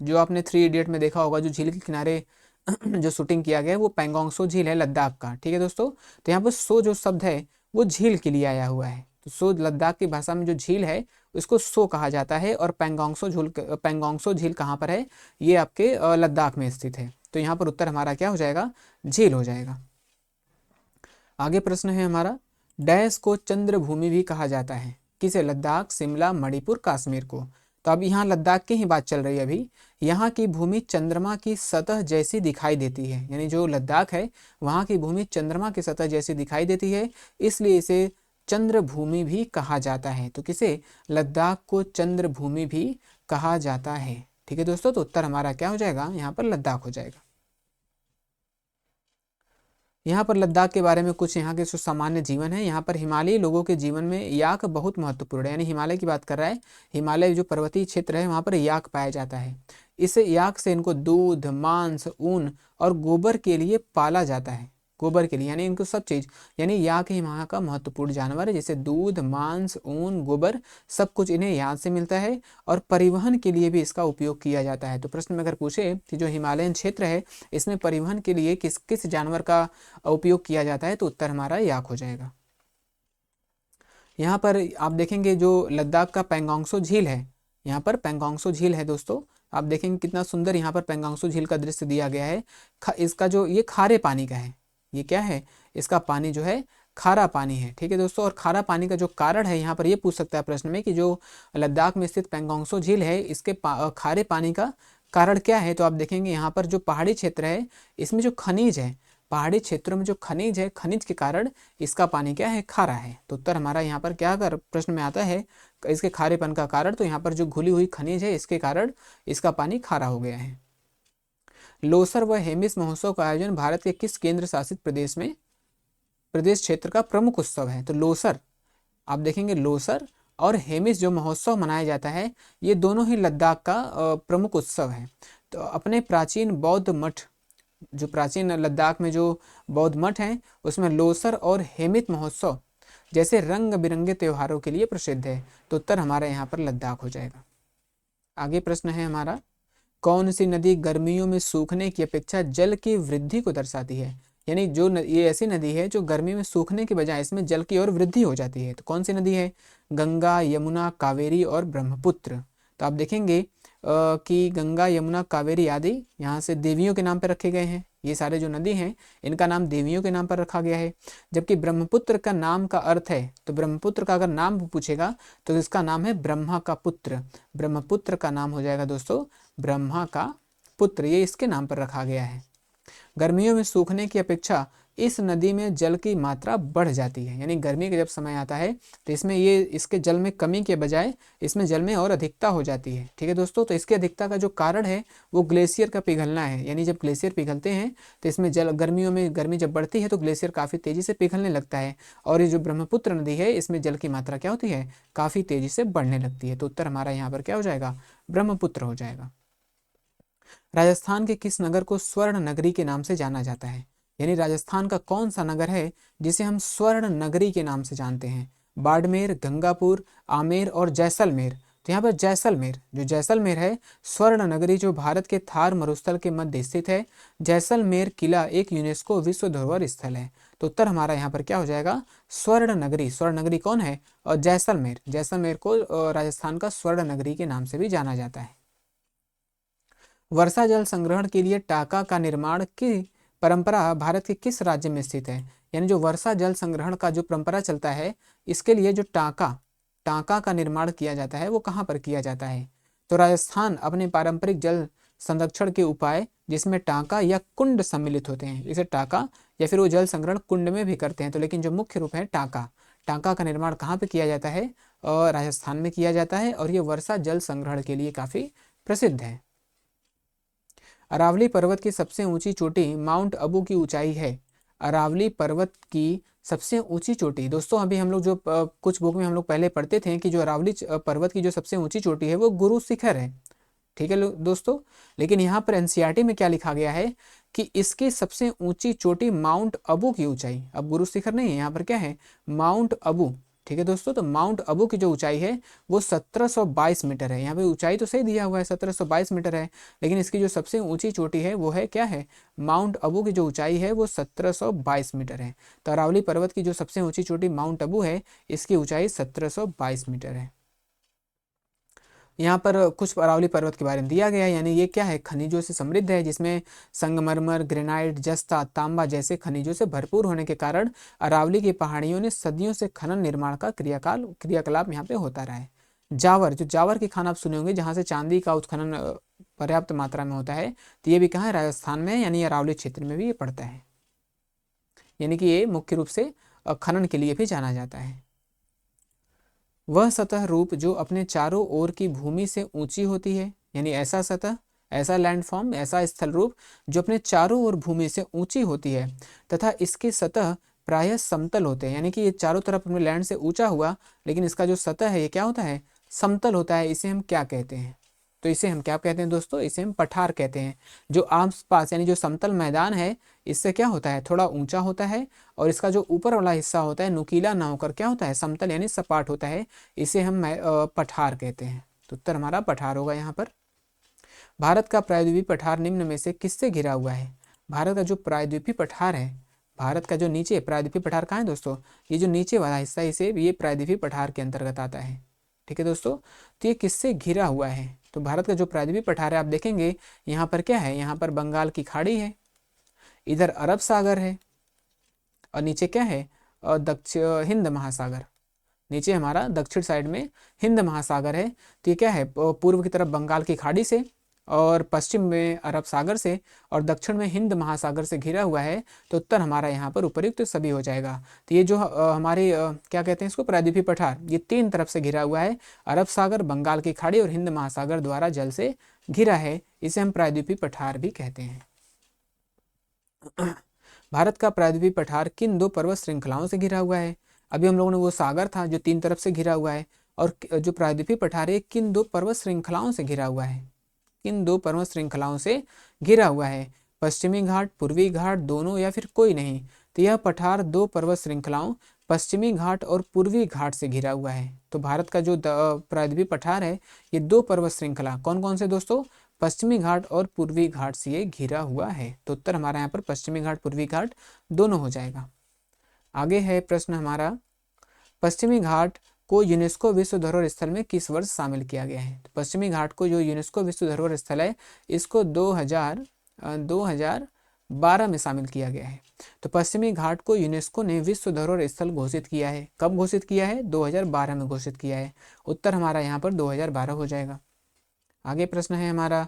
जो आपने 3 इडियट में देखा होगा, जो झील के किनारे जो शूटिंग किया गया है वो पैंगोंगसो झील है लद्दाख का। ठीक है दोस्तों, तो यहाँ पर सो जो शब्द है वो झील के लिए आया हुआ है। तो सो लद्दाख की भाषा में जो झील है उसको सो कहा जाता है और पैंगोंगसो झील कहाँ पर है? ये आपके लद्दाख में स्थित है। तो यहाँ पर उत्तर हमारा क्या हो जाएगा? झील हो जाएगा। आगे प्रश्न है हमारा, डैश को चंद्रभूमि भी कहा जाता है? किसे? लद्दाख, शिमला, मणिपुर, कश्मीर को। तो अब यहाँ लद्दाख की ही बात चल रही है अभी। यहाँ की भूमि चंद्रमा की सतह जैसी दिखाई देती है, यानी जो लद्दाख है वहाँ की भूमि चंद्रमा की सतह जैसी दिखाई देती है, इसलिए इसे चंद्रभूमि भी कहा जाता है। तो किसे? लद्दाख को चंद्रभूमि भी कहा जाता है। ठीक है दोस्तों, तो उत्तर हमारा क्या हो जाएगा? यहाँ पर लद्दाख हो जाएगा। यहाँ पर लद्दाख के बारे में कुछ यहाँ के जो सामान्य जीवन है, यहाँ पर हिमालयी लोगों के जीवन में याक बहुत महत्वपूर्ण है। यानी हिमालय की बात कर रहा है, हिमालय जो पर्वतीय क्षेत्र है वहाँ पर याक पाया जाता है। इस याक से इनको दूध, मांस, ऊन और गोबर के लिए पाला जाता है। गोबर के लिए यानी इनको सब चीज़, यानी याक ही वहाँ का महत्वपूर्ण जानवर है, जिसे दूध, मांस, ऊन, गोबर सब कुछ इन्हें यहाँ से मिलता है और परिवहन के लिए भी इसका उपयोग किया जाता है। तो प्रश्न में अगर पूछे कि जो हिमालयन क्षेत्र है इसमें परिवहन के लिए किस किस जानवर का उपयोग किया जाता है, तो उत्तर हमारा याक हो जाएगा। यहाँ पर आप देखेंगे जो लद्दाख का पैंगोंगसो झील है, यहाँ पर पैंगोंगसो झील है दोस्तों, आप देखेंगे कितना सुंदर यहाँ पर पैंगोंगसो झील का दृश्य दिया गया है। इसका जो ये खारे पानी का है, ये क्या है? इसका पानी जो है खारा पानी है। ठीक है दोस्तों, और खारा पानी का जो कारण है यहाँ पर ये पूछ सकता है प्रश्न में कि जो लद्दाख में स्थित पैंगोंगसो झील है इसके खारे पानी का कारण क्या है? तो आप देखेंगे यहाँ पर जो पहाड़ी क्षेत्र है इसमें जो खनिज है, पहाड़ी क्षेत्रों में जो खनिज है, खनिज के कारण इसका पानी क्या है? खारा है। तो उत्तर हमारा यहाँ पर क्या अगर प्रश्न में आता है इसके खारेपन का कारण, तो यहाँ पर जो घुली हुई खनिज है इसके कारण इसका पानी खारा हो गया है। लोसर व हेमिस महोत्सव का आयोजन भारत के किस केंद्र शासित प्रदेश क्षेत्र का प्रमुख उत्सव है? तो लोसर, आप देखेंगे लोसर और हेमिस जो महोत्सव मनाया जाता है ये दोनों ही लद्दाख का प्रमुख उत्सव है। तो अपने प्राचीन बौद्ध मठ, जो प्राचीन लद्दाख में जो बौद्ध मठ हैं उसमें लोसर और हेमित महोत्सव जैसे रंग बिरंगे त्योहारों के लिए प्रसिद्ध है। तो उत्तर हमारा यहाँ पर लद्दाख हो जाएगा। आगे प्रश्न है हमारा, कौन सी नदी गर्मियों में सूखने की अपेक्षा जल की वृद्धि को दर्शाती है? यानी ये ऐसी नदी है जो गर्मी में सूखने के बजाय इसमें जल की और वृद्धि हो जाती है। तो कौन सी नदी है? गंगा, यमुना, कावेरी और ब्रह्मपुत्र। तो आप देखेंगे कि गंगा, यमुना, कावेरी आदि यहाँ से देवियों के नाम पर रखे गए हैं। ये सारे जो नदी हैं इनका नाम देवियों के नाम पर रखा गया है। जबकि ब्रह्मपुत्र का नाम का अर्थ है, तो ब्रह्मपुत्र का अगर नाम पूछेगा तो इसका नाम है ब्रह्मा का पुत्र। ब्रह्मपुत्र का नाम हो जाएगा दोस्तों ब्रह्मा का पुत्र, ये इसके नाम पर रखा गया है। गर्मियों में सूखने की अपेक्षा इस नदी में जल की मात्रा बढ़ जाती है, यानी गर्मी का जब समय आता है तो इसमें ये इसके जल में कमी के बजाय इसमें जल में और अधिकता हो जाती है। ठीक है दोस्तों, तो इसकी अधिकता का जो कारण है वो ग्लेशियर का पिघलना है। यानी जब ग्लेशियर पिघलते हैं तो इसमें जल, गर्मियों में गर्मी जब बढ़ती है तो ग्लेशियर काफ़ी तेज़ी से पिघलने लगता है, और ये जो ब्रह्मपुत्र नदी है इसमें जल की मात्रा क्या होती है? काफ़ी तेज़ी से बढ़ने लगती है। तो उत्तर हमारा यहाँ पर क्या हो जाएगा? ब्रह्मपुत्र हो जाएगा। राजस्थान के किस नगर को स्वर्ण नगरी के नाम से जाना जाता है? यानी राजस्थान का कौन सा नगर है जिसे हम स्वर्ण नगरी के नाम से जानते हैं? बाड़मेर, गंगापुर, आमेर और जैसलमेर। तो यहाँ पर जैसलमेर, जो जैसलमेर है स्वर्ण नगरी, जो भारत के थार मरुस्थल के मध्य स्थित है। जैसलमेर किला एक यूनेस्को विश्व धरोहर स्थल है। तो उत्तर हमारा यहाँ पर क्या हो जाएगा? स्वर्ण नगरी। स्वर्ण नगरी कौन है? और जैसलमेर। जैसलमेर को राजस्थान का स्वर्ण नगरी के नाम से भी जाना जाता है। वर्षा जल संग्रहण के लिए टाका का निर्माण की परंपरा भारत के किस राज्य में स्थित है? यानी जो वर्षा जल संग्रहण का जो परंपरा चलता है इसके लिए जो टाका का निर्माण किया जाता है वो कहाँ पर किया जाता है? तो राजस्थान अपने पारंपरिक जल संरक्षण के उपाय जिसमें टाका या कुंड सम्मिलित होते हैं, इसे टाका या फिर वो जल संग्रहण कुंड में भी करते हैं, तो लेकिन जो मुख्य रूप है टाका का निर्माण कहाँ पे किया जाता है? और राजस्थान में किया जाता है, और ये वर्षा जल संग्रहण के लिए काफ़ी प्रसिद्ध है। अरावली पर्वत की सबसे ऊंची चोटी माउंट अबू की ऊंचाई है। अरावली पर्वत की सबसे ऊंची चोटी, दोस्तों अभी हम लोग जो कुछ बुक में हम लोग पहले पढ़ते थे कि जो अरावली पर्वत की जो सबसे ऊंची चोटी है वो गुरु शिखर है। ठीक है दोस्तों, लेकिन यहाँ पर एनसीईआरटी में क्या लिखा गया है कि इसकी सबसे ऊंची चोटी माउंट अबू की ऊंचाई, अब गुरु शिखर नहीं है, यहाँ पर क्या है? माउंट अबू। ठीक है दोस्तों, तो माउंट अबू की जो ऊंचाई है वो 1722 मीटर है। यहाँ पे ऊंचाई तो सही दिया हुआ है 1722 मीटर है, लेकिन इसकी जो सबसे ऊंची चोटी है वो है क्या है? माउंट अबू की जो ऊंचाई है वो 1722 मीटर है। तो अरावली पर्वत की जो सबसे ऊंची चोटी माउंट अबू है इसकी ऊंचाई 1722 मीटर है। यहाँ पर कुछ अरावली पर्वत के बारे में दिया गया है, यानी ये क्या है? खनिजों से समृद्ध है, जिसमें संगमरमर, ग्रेनाइट, जस्ता, तांबा जैसे खनिजों से भरपूर होने के कारण अरावली की पहाड़ियों ने सदियों से खनन निर्माण का क्रियाकलाप यहाँ पे होता रहा है। जावर, जो जावर की खान आप सुने होंगे जहाँ से चांदी का उत्खनन पर्याप्त मात्रा में होता है, तो ये भी कहाँ है? राजस्थान में, यानी अरावली क्षेत्र में भी ये पड़ता है। यानी कि ये मुख्य रूप से खनन के लिए भी जाना जाता है। वह सतह रूप जो अपने चारों ओर की भूमि से ऊंची होती है, यानी ऐसा सतह, ऐसा लैंडफॉर्म, ऐसा स्थल रूप जो अपने चारों ओर भूमि से ऊंची होती है तथा इसकी सतह प्रायः समतल होते हैं। यानी कि ये चारों तरफ अपने लैंड से ऊंचा हुआ, लेकिन इसका जो सतह है ये क्या होता है? समतल होता है। इसे हम क्या कहते हैं? तो इसे हम क्या कहते हैं दोस्तों? इसे हम पठार कहते हैं। जो आस पास यानी जो समतल मैदान है इससे क्या होता है? थोड़ा ऊंचा होता है, और इसका जो ऊपर वाला हिस्सा होता है नुकीला ना होकर क्या होता है? समतल यानी सपाट होता है। इसे हम पठार कहते हैं। तो उत्तर हमारा पठार होगा यहाँ पर। भारत का प्रायद्वीपीय पठार निम्न में से किससे घिरा हुआ है? भारत का जो प्रायद्वीपीय पठार है, भारत का जो नीचे प्रायद्वीपीय पठार कहाँ है दोस्तों? ये जो नीचे वाला हिस्सा इसे ये प्रायद्वीपीय पठार के अंतर्गत आता है। ठीक है दोस्तों, तो ये किससे घिरा हुआ है? तो भारत का जो प्रायद्वीपीय पठार है आप देखेंगे यहाँ पर क्या है? यहाँ पर बंगाल की खाड़ी है, इधर अरब सागर है, और नीचे क्या है? और दक्षिण हिंद महासागर। नीचे हमारा दक्षिण साइड में हिंद महासागर है। तो ये क्या है? पूर्व की तरफ बंगाल की खाड़ी से, और पश्चिम में अरब सागर से, और दक्षिण में हिंद महासागर से घिरा हुआ है। तो उत्तर हमारा यहाँ पर उपयुक्त सभी हो जाएगा। तो ये जो हमारे क्या कहते हैं इसको? प्रायद्वीपीय पठार, ये तीन तरफ से घिरा हुआ है, अरब सागर, बंगाल की खाड़ी और हिंद महासागर द्वारा जल से घिरा है। इसे हम प्रायद्वीपीय पठार भी कहते हैं। भारत का प्रायद्वीपीय पठार किन दो पर्वत श्रृंखलाओं से घिरा हुआ है? अभी हम लोगों ने वो सागर था जो तीन तरफ से घिरा हुआ है, और जो प्रायद्वीपीय पठार है किन दो पर्वत श्रृंखलाओं से घिरा हुआ है? किन दो पर्वत श्रृंखलाओं से घिरा हुआ है? पश्चिमी घाट, पूर्वी घाट, दोनों या फिर कोई नहीं? तो यह पठार दो पर्वत श्रृंखलाओं पश्चिमी घाट और पूर्वी घाट से घिरा हुआ है। तो भारत का जो प्रायद्वीपीय पठार है ये दो पर्वत श्रृंखला, कौन कौन से दोस्तों? पश्चिमी घाट और पूर्वी घाट से ये घिरा हुआ है। तो उत्तर हमारा यहाँ पर पश्चिमी घाट पूर्वी घाट दोनों हो जाएगा। आगे है प्रश्न हमारा, पश्चिमी घाट को यूनेस्को विश्व धरोहर स्थल में किस वर्ष शामिल किया गया है। तो पश्चिमी घाट को जो यूनेस्को विश्व धरोहर स्थल है इसको 2012 में शामिल किया गया है। तो पश्चिमी घाट को यूनेस्को ने विश्व धरोहर स्थल घोषित किया है। कब घोषित किया है? 2012 में घोषित किया है। उत्तर हमारा यहाँ पर 2012 हो जाएगा। आगे प्रश्न है हमारा,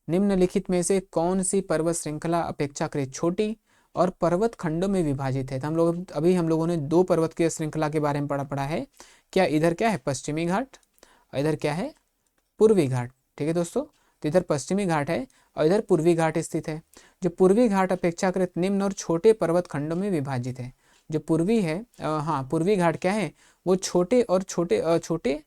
निम्नलिखित में से कौन सी पर्वत श्रृंखला अपेक्षाकृत छोटी और पर्वत खंडों में विभाजित है। तो हम लोगों ने दो पर्वत के श्रृंखला के बारे में पढ़ा है। क्या इधर क्या है? पश्चिमी घाट, और इधर क्या है? पूर्वी घाट। ठीक है दोस्तों, तो इधर पश्चिमी घाट है और इधर पूर्वी घाट स्थित है। जो पूर्वी घाट अपेक्षाकृत निम्न और छोटे पर्वत खंडों में विभाजित है। जो पूर्वी है, पूर्वी घाट क्या है? वो छोटे और छोटे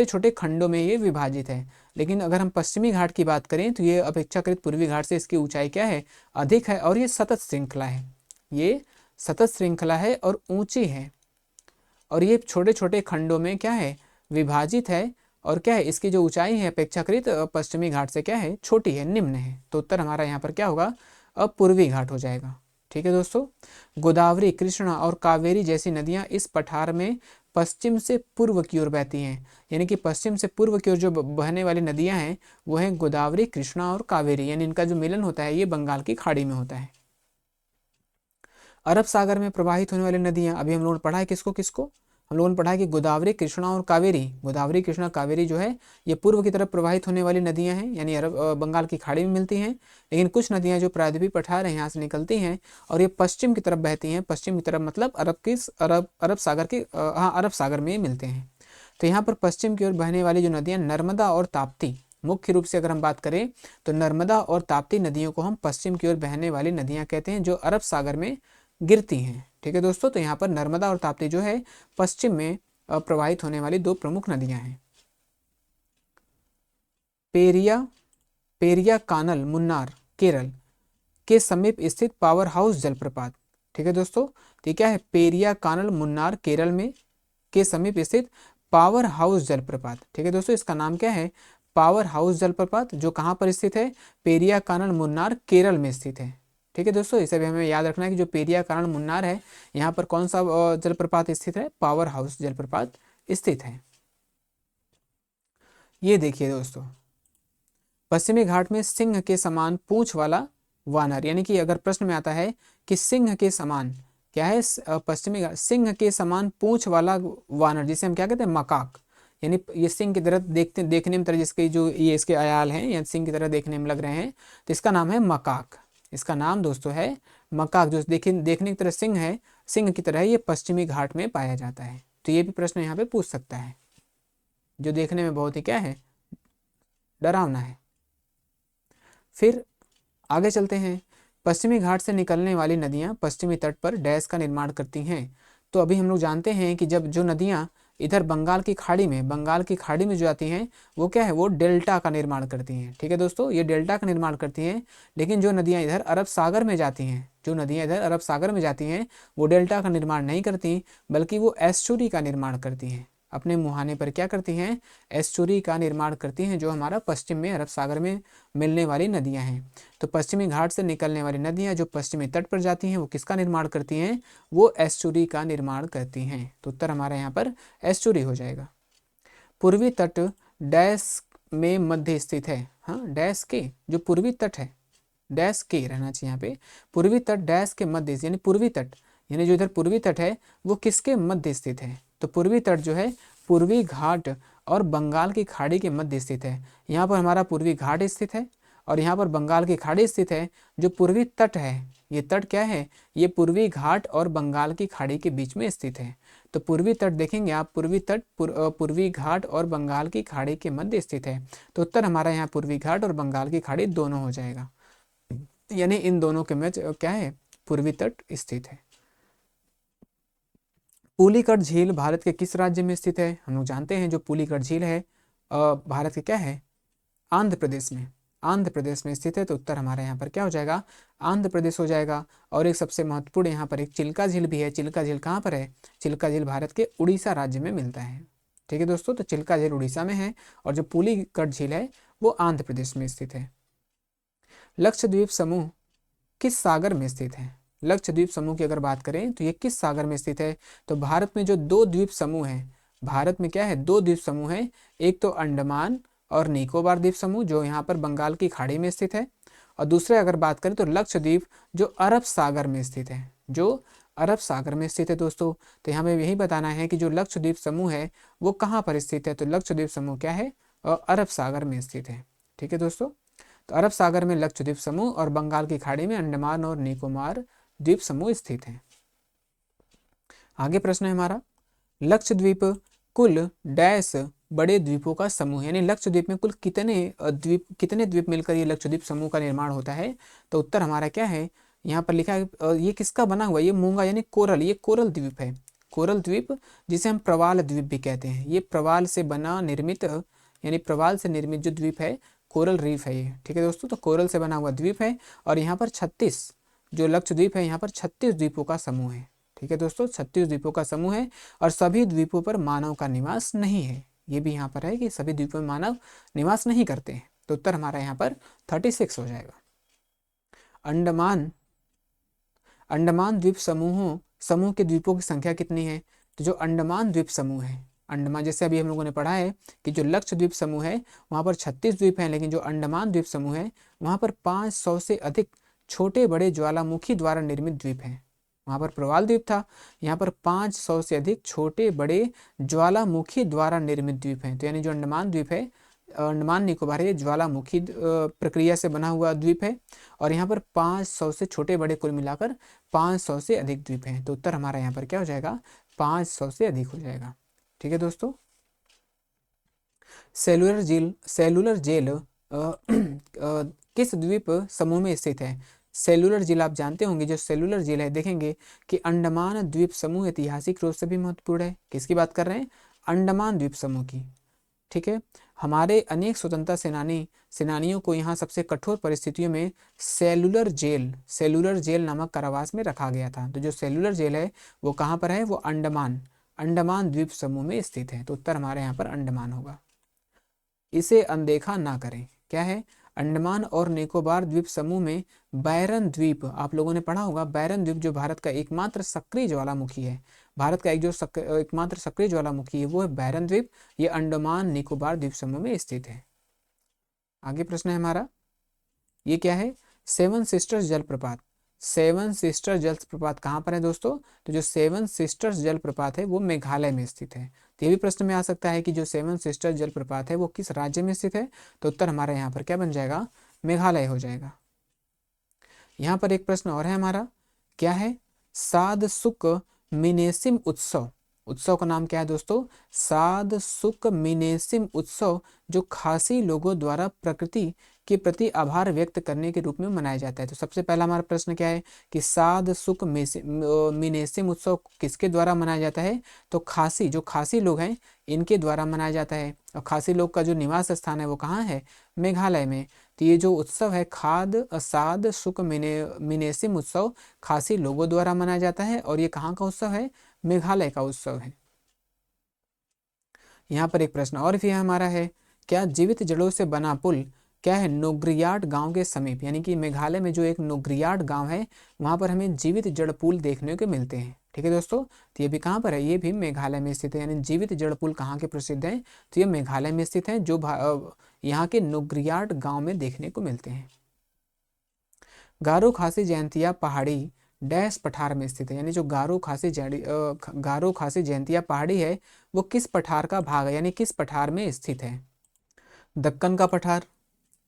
छोटे खंडों में ये विभाजित है। लेकिन अगर हम पश्चिमी घाट की बात करें तो ये अपेक्षाकृत पूर्वी घाट से इसकी ऊंचाई क्या है? अधिक है, और ये सतत श्रृंखला है। ये सतत श्रृंखला है और ऊंची है, और ये छोटे छोटे खंडों में क्या है? विभाजित है। और क्या है? इसकी जो ऊंचाई है अपेक्षाकृत पश्चिमी घाट से क्या है? छोटी है, निम्न है। तो उत्तर हमारा यहाँ पर क्या होगा? अब पूर्वी घाट हो जाएगा। ठीक है दोस्तों, गोदावरी, कृष्णा और कावेरी जैसी नदियां इस पठार में पश्चिम से पूर्व की ओर बहती हैं। यानी कि पश्चिम से पूर्व की ओर जो बहने वाली नदियां हैं वो हैं गोदावरी, कृष्णा और कावेरी। यानी इनका जो मिलन होता है ये बंगाल की खाड़ी में होता है। अरब सागर में प्रवाहित होने वाली नदियां, अभी हम लोगों ने पढ़ा है किसको किसको? हम लोगों ने पढ़ा है कि गोदावरी, कृष्णा और कावेरी। गोदावरी, कृष्णा, कावेरी जो है ये पूर्व की तरफ प्रवाहित होने वाली नदियां हैं, यानी बंगाल की खाड़ी में मिलती हैं। लेकिन कुछ नदियां जो प्रायद्वीपीय पठार है यहाँ से निकलती हैं और ये पश्चिम की तरफ बहती हैं। पश्चिम की तरफ मतलब अरब सागर में मिलते हैं। तो यहाँ पर पश्चिम की ओर बहने वाली जो नदियाँ नर्मदा और ताप्ती, मुख्य रूप से अगर हम बात करें तो नर्मदा और ताप्ती नदियों को हम पश्चिम की ओर बहने वाली नदियाँ कहते हैं जो अरब सागर में गिरती हैं। ठीक है दोस्तों, तो यहाँ पर नर्मदा और ताप्ती जो है पश्चिम में प्रवाहित होने वाली दो प्रमुख नदियां हैं। पेरिया कानल मुन्नार केरल के समीप स्थित पावर हाउस जलप्रपात। ठीक है दोस्तों, तो क्या है? पेरिया कानल मुन्नार केरल में के समीप स्थित पावर हाउस जलप्रपात। ठीक है दोस्तों, इसका नाम क्या है? पावर हाउस जलप्रपात, जो कहाँ पर स्थित है? पेरिया कानल मुन्नार केरल में स्थित है। ठीक है दोस्तों, इसे भी हमें याद रखना है कि जो पेरिया कानल मुन्नार है यहाँ पर कौन सा जलप्रपात स्थित है? पावर हाउस जलप्रपात स्थित है। ये देखिए दोस्तों, पश्चिमी घाट में सिंह के समान पूंछ वाला वानर, यानी कि अगर प्रश्न में आता है कि सिंह के समान क्या है? पश्चिमी घाट सिंह के समान पूंछ वाला वानर, जिसे हम क्या कहते हैं? मकाक। यानी ये सिंह की तरह देखने में तरह जिसके जो ये इसके आयाल हैं या सिंह की तरह देखने में लग रहे हैं, तो इसका नाम है मकाक। इसका नाम दोस्तों है मकाक। जो देखने की तरह सिंह है, सिंह की तरह ये पश्चिमी घाट में पाया जाता है। तो ये भी प्रश्न यहाँ पे पूछ सकता है, जो देखने में बहुत ही क्या है? डरावना है। फिर आगे चलते हैं। पश्चिमी घाट से निकलने वाली नदियाँ पश्चिमी तट पर डैश का निर्माण करती हैं। तो अभी हम लोग जानते हैं कि जब जो नदियाँ इधर बंगाल की खाड़ी में जो आती हैं वो क्या है? वो डेल्टा का निर्माण करती हैं। ठीक है दोस्तों, ये डेल्टा का निर्माण करती हैं। लेकिन जो नदियाँ इधर अरब सागर में जाती हैं वो डेल्टा का निर्माण नहीं करती, बल्कि वो एस्चुरी का निर्माण करती हैं। अपने मुहाने पर क्या करती हैं? एस्चुरी का निर्माण करती हैं, जो हमारा पश्चिम में अरब सागर में मिलने वाली नदियां हैं। तो पश्चिमी घाट से निकलने वाली नदियां जो पश्चिमी तट पर जाती हैं वो किसका निर्माण करती हैं? वो एस्चुरी का निर्माण करती हैं। तो उत्तर हमारा यहाँ पर एस्चुरी हो जाएगा। पूर्वी तट डैश में मध्य स्थित है। हाँ, डैश के जो पूर्वी तट है, डैश के रहना चाहिए यहाँ पे। पूर्वी तट डैश के मध्य, यानी पूर्वी तट, यानी जो इधर पूर्वी तट है वो किसके मध्य स्थित है? तो पूर्वी तट जो है पूर्वी घाट और बंगाल की खाड़ी के मध्य स्थित है। यहाँ पर हमारा पूर्वी घाट स्थित है और यहाँ पर बंगाल की खाड़ी स्थित है। जो पूर्वी तट है, ये तट क्या है? ये पूर्वी घाट और बंगाल की खाड़ी के बीच में स्थित है। तो पूर्वी तट देखेंगे आप, पूर्वी तट पूर्वी घाट और बंगाल की खाड़ी के मध्य स्थित है। तो उत्तर हमारा यहाँ पूर्वी घाट और बंगाल की खाड़ी दोनों हो जाएगा, यानी इन दोनों के मध्य क्या है? पूर्वी तट स्थित है। पुलिकट झील भारत के किस राज्य में स्थित है? हम लोग जानते हैं जो पुलिकट झील है भारत के क्या है? आंध्र प्रदेश में स्थित है। तो उत्तर हमारा यहाँ पर क्या हो जाएगा? आंध्र प्रदेश हो जाएगा। और एक सबसे महत्वपूर्ण यहाँ पर एक चिल्का झील भी है। चिल्का झील कहाँ पर है? चिल्का झील भारत के उड़ीसा राज्य में मिलता है। ठीक है दोस्तों, तो चिल्का झील उड़ीसा में है और जो पुलिकट झील है वो आंध्र प्रदेश में स्थित है। लक्षद्वीप समूह किस सागर में स्थित है? लक्षद्वीप समूह की अगर बात करें तो ये किस सागर में स्थित है? तो भारत में जो दो द्वीप समूह हैं, भारत में क्या है, दो द्वीप समूह हैं। एक तो अंडमान और निकोबार द्वीप समूह जो यहाँ पर बंगाल की खाड़ी में स्थित है, और दूसरे अगर बात करें तो लक्षद्वीप जो अरब सागर में स्थित है, जो अरब सागर में स्थित है दोस्तों। तो यहाँ में यही बताना है कि जो लक्षद्वीप समूह है वो कहाँ पर स्थित है, तो लक्षद्वीप समूह क्या है, अरब सागर में स्थित है। ठीक है दोस्तों, तो अरब सागर में लक्षद्वीप समूह और बंगाल की खाड़ी में अंडमान और निकोबार द्वीप समूह स्थित हैं। आगे प्रश्न है हमारा, लक्षद्वीप कुल डैश बड़े द्वीपों का समूह, यानी लक्षद्वीप में कुल कितने द्वीप मिलकर ये लक्षद्वीप समूह का निर्माण होता है? तो उत्तर हमारा क्या है, यहाँ पर लिखा है ये किसका बना हुआ, ये मूंगा यानी कोरल, ये कोरल द्वीप है। कोरल द्वीप जिसे हम प्रवाल द्वीप भी कहते हैं, ये प्रवाल से बना निर्मित, यानी प्रवाल से निर्मित जो द्वीप है कोरल रीफ है ये। ठीक है दोस्तों, तो कोरल से बना हुआ द्वीप है और यहाँ पर 36 जो लक्षद्वीप है, यहाँ पर 36 द्वीपों का समूह है। ठीक है दोस्तों, 36 द्वीपों का समूह है और सभी द्वीपों पर मानव का निवास नहीं है। ये भी यहाँ पर है कि सभी द्वीपों में मानव निवास नहीं करते हैं। तो उत्तर हमारा यहाँ पर 36 हो जाएगा। अंडमान द्वीप समूह के द्वीपों की संख्या कितनी है? तो जो अंडमान द्वीप समूह है, अंडमान, जैसे अभी हम लोगों ने पढ़ा है कि जो लक्षद्वीप समूह है वहाँ पर 36 द्वीप हैं, लेकिन जो अंडमान द्वीप समूह है वहाँ पर 500 से अधिक छोटे बड़े ज्वालामुखी द्वारा निर्मित द्वीप हैं। वहाँ पर प्रवाल द्वीप था, यहाँ पर 500 से अधिक छोटे बड़े ज्वालामुखी द्वारा निर्मित द्वीप हैं। तो यानी जो अंडमान द्वीप है, अंडमान निकोबार ये ज्वालामुखी प्रक्रिया से बना हुआ द्वीप है और यहाँ पर 500 से छोटे बड़े कुल मिलाकर 500 से अधिक द्वीप हैं। तो उत्तर हमारा यहाँ पर क्या हो जाएगा, 500 से अधिक हो जाएगा। ठीक है दोस्तों, सेलुलर जेल किस द्वीप समूह में स्थित है? सेलुलर जेल आप जानते होंगे, जो सेलुलर जेल है, देखेंगे कि अंडमान द्वीप समूह ऐतिहासिक रूप से भी महत्वपूर्ण है। किसकी बात कर रहे हैं? अंडमान द्वीप समूह की। ठीक है, हमारे अनेक स्वतंत्रता सेनानियों को यहाँ सबसे कठोर परिस्थितियों में सेलुलर जेल नामक कारावास में रखा गया था। तो जो सेलुलर जेल है वो कहाँ पर है? वो अंडमान द्वीप समूह में स्थित है। तो उत्तर हमारे यहाँ पर अंडमान होगा। इसे अनदेखा ना करें, क्या है? अंडमान और निकोबार द्वीप समूह में बैरन द्वीप, आप लोगों ने पढ़ा होगा, बैरन द्वीप जो भारत का एकमात्र सक्रिय ज्वालामुखी है, भारत का एकमात्र सक्रिय ज्वालामुखी है वो है बैरन द्वीप, ये अंडमान निकोबार द्वीप समूह में स्थित है। आगे प्रश्न है हमारा, ये क्या है? सेवन सिस्टर्स जलप्रपात। सेवन सिस्टर्स जलप्रपात कहाँ पर है दोस्तों? तो जो सेवन सिस्टर्स जलप्रपात है वो मेघालय में स्थित है। तो ये भी प्रश्न में आ सकता है कि जो सेवन सिस्टर्स जलप्रपात है वो किस राज्य में स्थित है? तो उत्तर हमारा यहाँ पर क्या बन जाएगा? मेघालय हो जाएगा। यहाँ पर एक प्रश्न और है हमारा, क्या है? साद सुक मिनेसिम उत्सव का नाम क्या है दोस्तों? साद सुक मिनेसिम उत्सव जो खासी लोगों द्वारा प्रकृति के प्रति आभार व्यक्त करने के रूप में मनाया जाता है। तो सबसे पहला हमारा प्रश्न क्या है कि साद सुक मिनेसिम उत्सव किसके द्वारा मनाया जाता है? तो खासी, जो खासी लोग हैं इनके द्वारा मनाया जाता है। और खासी लोग का जो निवास स्थान है वो कहाँ है? मेघालय में। तो ये जो उत्सव है साद सुक मिनेसिम उत्सव खासी लोगों द्वारा मनाया जाता है और ये कहाँ का उत्सव है? मेघालय का उत्सव है। यहाँ पर एक प्रश्न और भी हमारा है, क्या जीवित जड़ों से बना पुल क्या है? नोग्रियाट गांव के समीप, यानी कि मेघालय में जो एक नोग्रियाट गांव है वहां पर हमें जीवित जड़ पुल देखने को मिलते हैं। ठीक है दोस्तों, तो ये भी कहाँ पर है? ये भी मेघालय में स्थित है। यानी जीवित जड़ पुल कहाँ के प्रसिद्ध हैं? तो ये मेघालय में स्थित है, जो यहाँ के नोग्रियाट गांव में देखने को मिलते हैं। गारो खासी जयंतिया पहाड़ी डैश पठार में स्थित है, यानी जो गारो खासी जयंतिया पहाड़ी है वो किस पठार का भाग है, यानी किस पठार में स्थित है? दक्कन का पठार,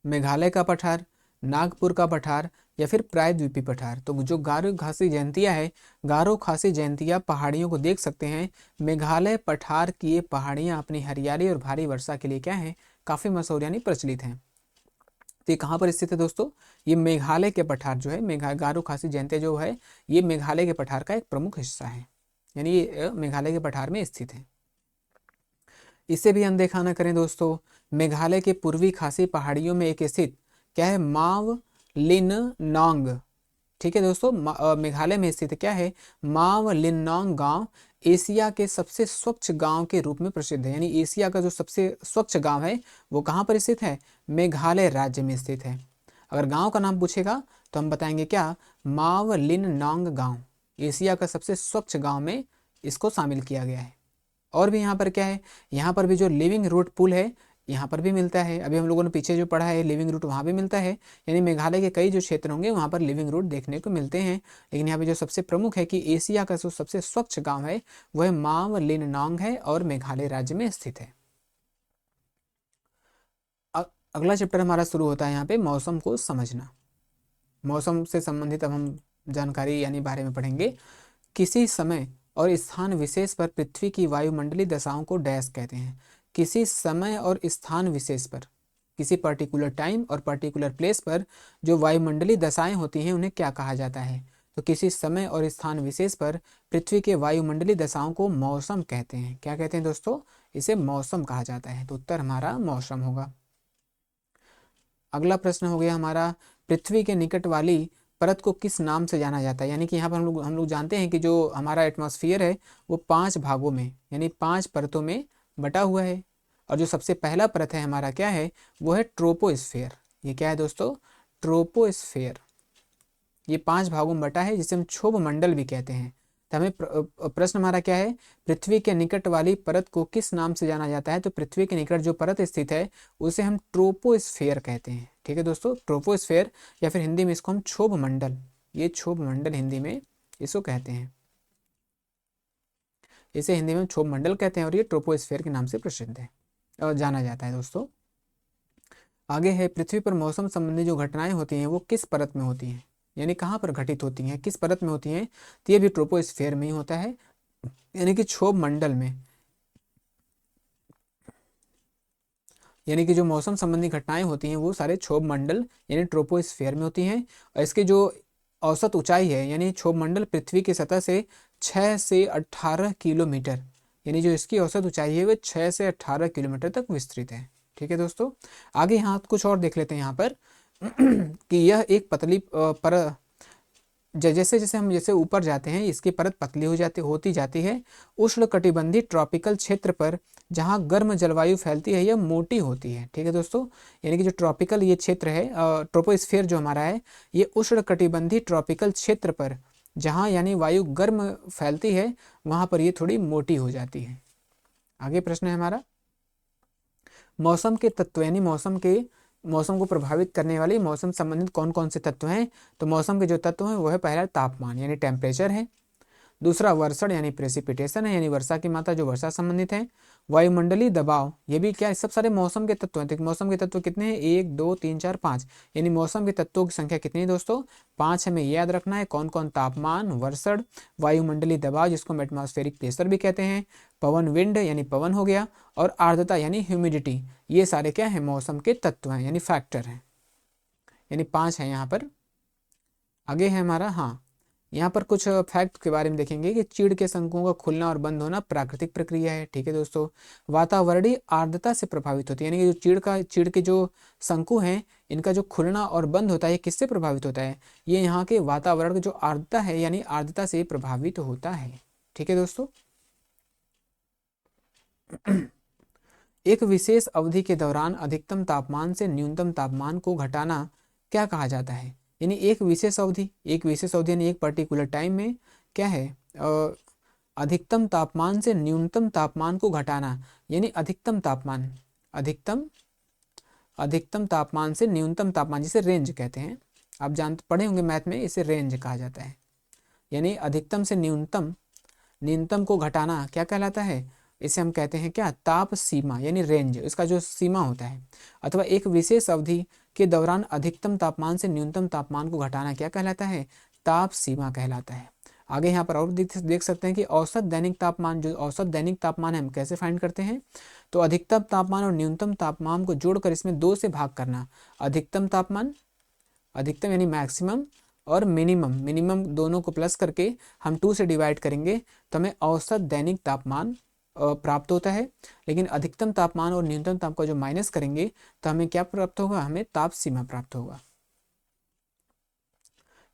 मेघालय का पठार, नागपुर का पठार या फिर प्रायद्वीपीय पठार? तो जो गारो खासी जयंतिया है, गारो खासी जयंतिया पहाड़ियों को देख सकते हैं। मेघालय पठार की ये पहाड़ियाँ अपनी हरियाली और भारी वर्षा के लिए क्या है? काफ़ी मशहूर यानी प्रचलित हैं। तो ये कहाँ पर स्थित है दोस्तों? ये मेघालय के पठार जो है, गारो खासी जयंतिया जो है ये मेघालय के पठार का एक प्रमुख हिस्सा है, यानी ये मेघालय के पठार में स्थित है। इसे भी अनदेखा न करें दोस्तों। मेघालय के पूर्वी खासी पहाड़ियों में एक स्थित क्या है? माव लिन नोंग। ठीक है दोस्तों, मेघालय में स्थित क्या है, मावलिनोंग गांव एशिया के सबसे स्वच्छ गांव के रूप में प्रसिद्ध है। यानी एशिया का जो सबसे स्वच्छ गांव है वो कहाँ पर स्थित है, मेघालय राज्य में स्थित है। अगर गांव का नाम पूछेगा तो हम बताएंगे क्या, मावलिनोंग गांव, एशिया का सबसे स्वच्छ गांव में इसको शामिल किया गया है। और भी यहाँ पर क्या है, यहाँ पर भी जो लिविंग रूट पुल है यहाँ पर भी मिलता है। अभी हम लोगों ने पीछे जो पढ़ा है लिविंग रूट, वहाँ भी मिलता है। यानी मेघालय के कई जो क्षेत्र होंगे वहाँ पर लिविंग रूट देखने को मिलते हैं। लेकिन यहाँ पे जो सबसे प्रमुख है कि एशिया का जो सबसे स्वच्छ गांव है वह मावलिनोंग है और मेघालय राज्य में स्थित है। अगला चैप्टर हमारा शुरू होता है यहाँ पे मौसम को समझना। मौसम से संबंधित अब हम जानकारी यानी बारे में पढ़ेंगे। किसी समय और स्थान विशेष पर पृथ्वी की वायुमंडलीय दशाओं को डैश कहते हैं। किसी समय और स्थान विशेष पर, किसी पर्टिकुलर टाइम और पर्टिकुलर प्लेस पर जो वायुमंडलीय दशाएं होती हैं उन्हें क्या कहा जाता है, तो किसी समय और स्थान विशेष पर पृथ्वी के वायुमंडलीय दशाओं को मौसम कहते हैं। क्या कहते हैं दोस्तों, इसे मौसम कहा जाता है। तो उत्तर हमारा मौसम होगा। अगला प्रश्न हो गया हमारा, पृथ्वी के निकट वाली परत को किस नाम से जाना जाता है। यानी कि यहाँ पर हम लोग जानते हैं कि जो हमारा एटमॉस्फेयर है वो 5 भागों में यानी 5 परतों में बटा हुआ है। और जो सबसे पहला परत है हमारा क्या है, वो है ट्रोपोस्फेयर। ये क्या है दोस्तों, ट्रोपोस्फेयर। ये 5 भागों में बटा है जिसे हम क्षोभ मंडल भी कहते हैं। तो हमें प्रश्न हमारा क्या है, पृथ्वी के निकट वाली परत को किस नाम से जाना जाता है। तो पृथ्वी के निकट जो परत स्थित है उसे हम ट्रोपोस्फेयर कहते हैं। ठीक है दोस्तों, ट्रोपोस्फेयर, या फिर हिंदी में इसको हम क्षोभ मंडल, ये क्षोभ मंडल हिंदी में इसको कहते हैं। इसे हिंदी में क्षोभ मंडल कहते हैं और ये ट्रोपोस्फेयर के नाम से प्रसिद्ध है और जाना जाता है दोस्तों। आगे है, पृथ्वी पर मौसम संबंधी जो घटनाएं होती हैं वो किस परत में होती हैं, यानी कहाँ पर घटित होती हैं, किस परत में होती हैं। तो ये भी ट्रोपोस्फेयर में ही होता है, यानी कि क्षोभ मंडल में। यानी कि जो मौसम संबंधी घटनाएं होती हैं वो सारे क्षोभ मंडल यानी ट्रोपोस्फेयर में होती हैं। और इसके जो औसत ऊंचाई है, यानी क्षोभ मंडल पृथ्वी की सतह से 6 से 18 किलोमीटर, यानी जो इसकी औसत ऊंचाई है वो 6 से 18 किलोमीटर तक विस्तृत है। ठीक है दोस्तों, आगे यहाँ कुछ और देख लेते हैं यहाँ पर कि यह एक पतली पर जैसे जैसे हम जैसे ऊपर जाते हैं इसकी परत पतली होती जाती है। उष्णकटिबंधीय ट्रॉपिकल क्षेत्र पर जहाँ गर्म जलवायु फैलती है यह मोटी होती है। ठीक है दोस्तों, यानी कि जो ट्रॉपिकल ये क्षेत्र है, ट्रोपोस्फेयर जो हमारा है, ये उष्णकटिबंधीय ट्रॉपिकल क्षेत्र पर जहाँ यानी वायु गर्म फैलती है वहाँ पर ये थोड़ी मोटी हो जाती है। आगे प्रश्न है हमारा, मौसम के तत्व यानी मौसम को प्रभावित करने वाली मौसम संबंधित कौन कौन से तत्व हैं। तो मौसम के जो तत्व हैं वो है, पहला तापमान यानी टेम्परेचर है, दूसरा वर्षण यानी प्रेसिपिटेशन है यानी वर्षा की मात्रा जो वर्षा संबंधित है, वायुमंडलीय दबाव, ये भी क्या है, सब सारे मौसम के तत्व हैं। तो मौसम के तत्व कितने हैं, 1 2 3 4 5, यानी मौसम के तत्वों की संख्या कितनी है दोस्तों, 5 हमें याद रखना है। कौन कौन, तापमान, वर्षण, वायुमंडलीय दबाव जिसको हम एटमॉस्फेरिक प्रेशर भी कहते हैं, पवन, विंड यानी पवन हो गया, और आर्द्रता यानी ह्यूमिडिटी, ये सारे क्या है, मौसम के तत्व हैं यानी फैक्टर हैं, यानी 5 है यहाँ पर। आगे है हमारा, हाँ यहाँ पर कुछ फैक्ट के बारे में देखेंगे कि चीड़ के शंकुओं का खुलना और बंद होना प्राकृतिक प्रक्रिया है। ठीक है दोस्तों, वातावरणीय आर्द्रता से प्रभावित होती है, यानी कि जो चीड़ के जो शंकु हैं इनका जो खुलना और बंद होता है किससे प्रभावित होता है, ये यहाँ के वातावरण की जो आर्द्रता है यानी आर्द्रता से प्रभावित होता है। ठीक है दोस्तों, एक विशेष अवधि के दौरान अधिकतम तापमान से न्यूनतम तापमान को घटाना क्या कहा जाता है। यानी एक विशेष अवधि यानी एक पर्टिकुलर टाइम में क्या है, अधिकतम तापमान से न्यूनतम तापमान को घटाना, यानी अधिकतम तापमान से न्यूनतम तापमान, जिसे रेंज कहते हैं। आप पढ़े होंगे मैथ में, इसे रेंज कहा जाता है। यानी अधिकतम से न्यूनतम को घटाना क्या कहलाता है, इसे हम कहते हैं क्या, ताप सीमा यानी रेंज, इसका जो सीमा होता है। अथवा एक विशेष अवधि के दौरान अधिकतम तापमान से न्यूनतम तापमान को घटाना क्या कहलाता है, ताप सीमा कहलाता है। आगे यहाँ पर और देख सकते हैं कि औसत दैनिक तापमान है, हम कैसे फाइंड करते हैं। तो अधिकतम तापमान और न्यूनतम तापमान को जोड़कर इसमें 2 से भाग करना, अधिकतम यानी मैक्सिमम और मिनिमम दोनों को प्लस करके हम 2 से डिवाइड करेंगे तो हमें औसत दैनिक तापमान प्राप्त होता है। लेकिन अधिकतम तापमान और न्यूनतम तापमान को जो माइनस करेंगे तो हमें क्या प्राप्त होगा, हमें ताप सीमा प्राप्त होगा।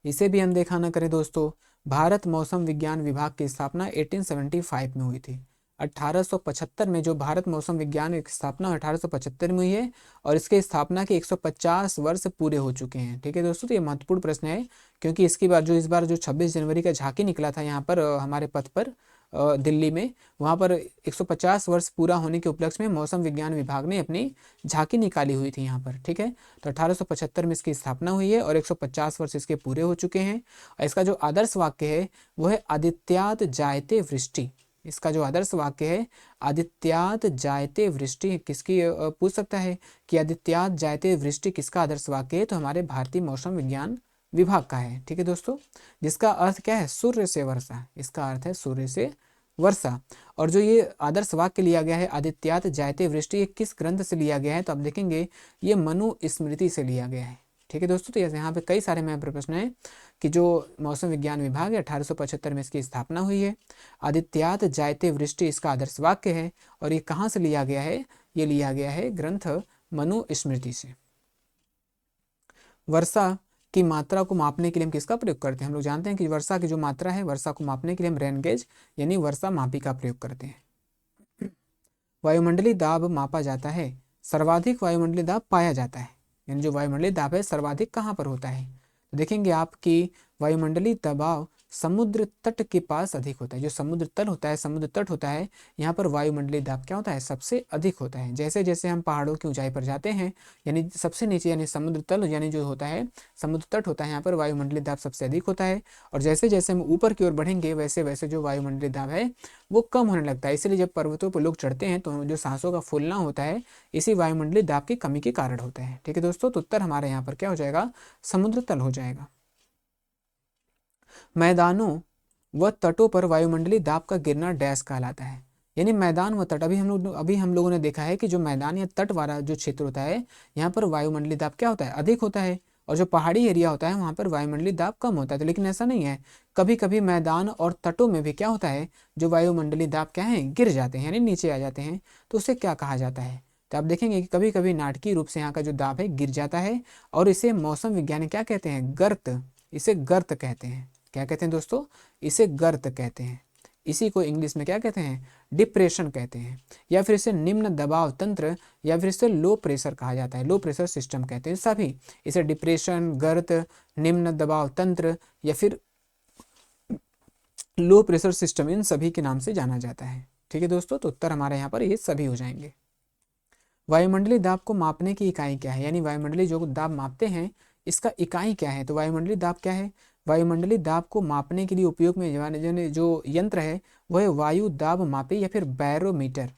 इसे भी अनदेखा न करें दोस्तों। भारत मौसम विज्ञान विभाग की स्थापना 1875 में हुई थी। 1875 में जो भारत मौसम विज्ञान की स्थापना 1875 में हुई है और इसके स्थापना के 150 वर्ष पूरे हो चुके हैं। ठीक है दोस्तों, तो ये महत्वपूर्ण प्रश्न है क्योंकि इसकी बार जो इस बार जो 26 जनवरी का झांकी निकला था यहाँ पर हमारे पथ पर दिल्ली में, वहाँ पर 150 वर्ष पूरा होने के उपलक्ष्य में मौसम विज्ञान विभाग ने अपनी झांकी निकाली हुई थी यहाँ पर। ठीक है, तो 1875 में इसकी स्थापना हुई है और 150 वर्ष इसके पूरे हो चुके हैं। और इसका जो आदर्श वाक्य है वो है आदित्यात जायते वृष्टि। इसका जो आदर्श वाक्य है आदित्यात जायते वृष्टि, किसकी पूछ सकता है कि आदित्यात जायते वृष्टि किसका आदर्श वाक्य है, तो हमारे भारतीय मौसम विज्ञान विभाग का है। ठीक है दोस्तों, जिसका अर्थ क्या है, सूर्य से वर्षा। इसका अर्थ है सूर्य से वर्षा। और जो ये आदर्श वाक्य लिया गया है आदित्यात जायते वृष्टि, ये किस ग्रंथ से लिया गया है, तो आप देखेंगे ये मनु स्मृति से लिया गया है। ठीक है दोस्तों, तो यहाँ पे कई सारे महत्वपूर्ण प्रश्न है कि जो मौसम विज्ञान विभाग है 1875 में इसकी स्थापना हुई है, आदित्यात जायते वृष्टि इसका आदर्श वाक्य है, और ये कहाँ से लिया गया है, ये लिया गया है ग्रंथ मनु स्मृति से। वर्षा की मात्रा को मापने के लिए हम किसका प्रयोग करते हैं, हम लोग जानते हैं कि वर्षा की जो मात्रा है, वर्षा को मापने के लिए हम रेन गेज यानी वर्षा मापी का प्रयोग करते हैं। वायुमंडलीय दाब मापा जाता है, सर्वाधिक वायुमंडलीय दाब पाया जाता है, यानी जो वायुमंडलीय दाब है सर्वाधिक कहाँ पर होता है, तो देखेंगे आपकी वायुमंडलीय दबाव समुद्र तट के पास अधिक होता है। जो समुद्र तल होता है, समुद्र तट होता है, यहाँ पर वायुमंडलीय दाब क्या होता है, सबसे अधिक होता है। जैसे जैसे हम पहाड़ों की ऊंचाई पर जाते हैं, यानी सबसे नीचे यानी समुद्र तल यानी जो होता है समुद्र तट होता है, यहाँ पर वायुमंडलीय दाब सबसे अधिक होता है। और जैसे जैसे हम ऊपर की ओर बढ़ेंगे वैसे वैसे जो वायुमंडलीय दाब है वो कम होने लगता है। इसलिए जब पर्वतों पर लोग चढ़ते हैं तो जो सांसों का फूलना होता है इसी वायुमंडलीय दाब की कमी के कारण होता है। ठीक है दोस्तों, तो उत्तर हमारे यहाँ पर क्या हो जाएगा, समुद्र तल हो जाएगा। मैदानों व तटों पर वायुमंडलीय दाब का गिरना डैश कहलाता है, यानी मैदान व तट। अभी हम लोगों ने देखा है कि जो मैदान या तट वाला जो क्षेत्र होता है यहाँ पर वायुमंडलीय दाब क्या होता है, अधिक होता है, और जो पहाड़ी एरिया होता है वहाँ पर वायुमंडलीय दाब कम होता है। तो लेकिन ऐसा नहीं है, कभी कभी मैदान और तटों में भी क्या होता है, जो वायुमंडलीय दाब क्या है, गिर जाते हैं यानी नीचे आ जाते हैं। तो उसे क्या कहा जाता है, तो आप देखेंगे कि कभी कभी नाटकीय रूप से यहाँ का जो दाब है गिर जाता है, और इसे मौसम विज्ञानी क्या कहते हैं, गर्त। इसे गर्त कहते हैं। क्या कहते हैं दोस्तों, इसे गर्त कहते हैं। इसी को इंग्लिश में क्या कहते हैं, डिप्रेशन कहते हैं, या फिर इसे निम्न दबाव तंत्र या फिर इसे लो प्रेशर कहा जाता है, लो प्रेशर सिस्टम कहते हैं सभी। इसे डिप्रेशन, गर्त, निम्न दबाव तंत्र या फिर लो प्रेशर सिस्टम, इन सभी के नाम से जाना जाता है। ठीक है दोस्तों, तो उत्तर हमारे यहाँ पर ये सभी हो जाएंगे। वायुमंडलीय दाब को मापने की इकाई क्या है, यानी वायुमंडलीय जो दाब मापते हैं इसका इकाई क्या है, तो वायुमंडलीय दाब क्या है, वायुमंडलीय दाब को मापने के लिए उपयोग में जो यंत्र है वह है वायु दाब मापी या फिर बैरोमीटर।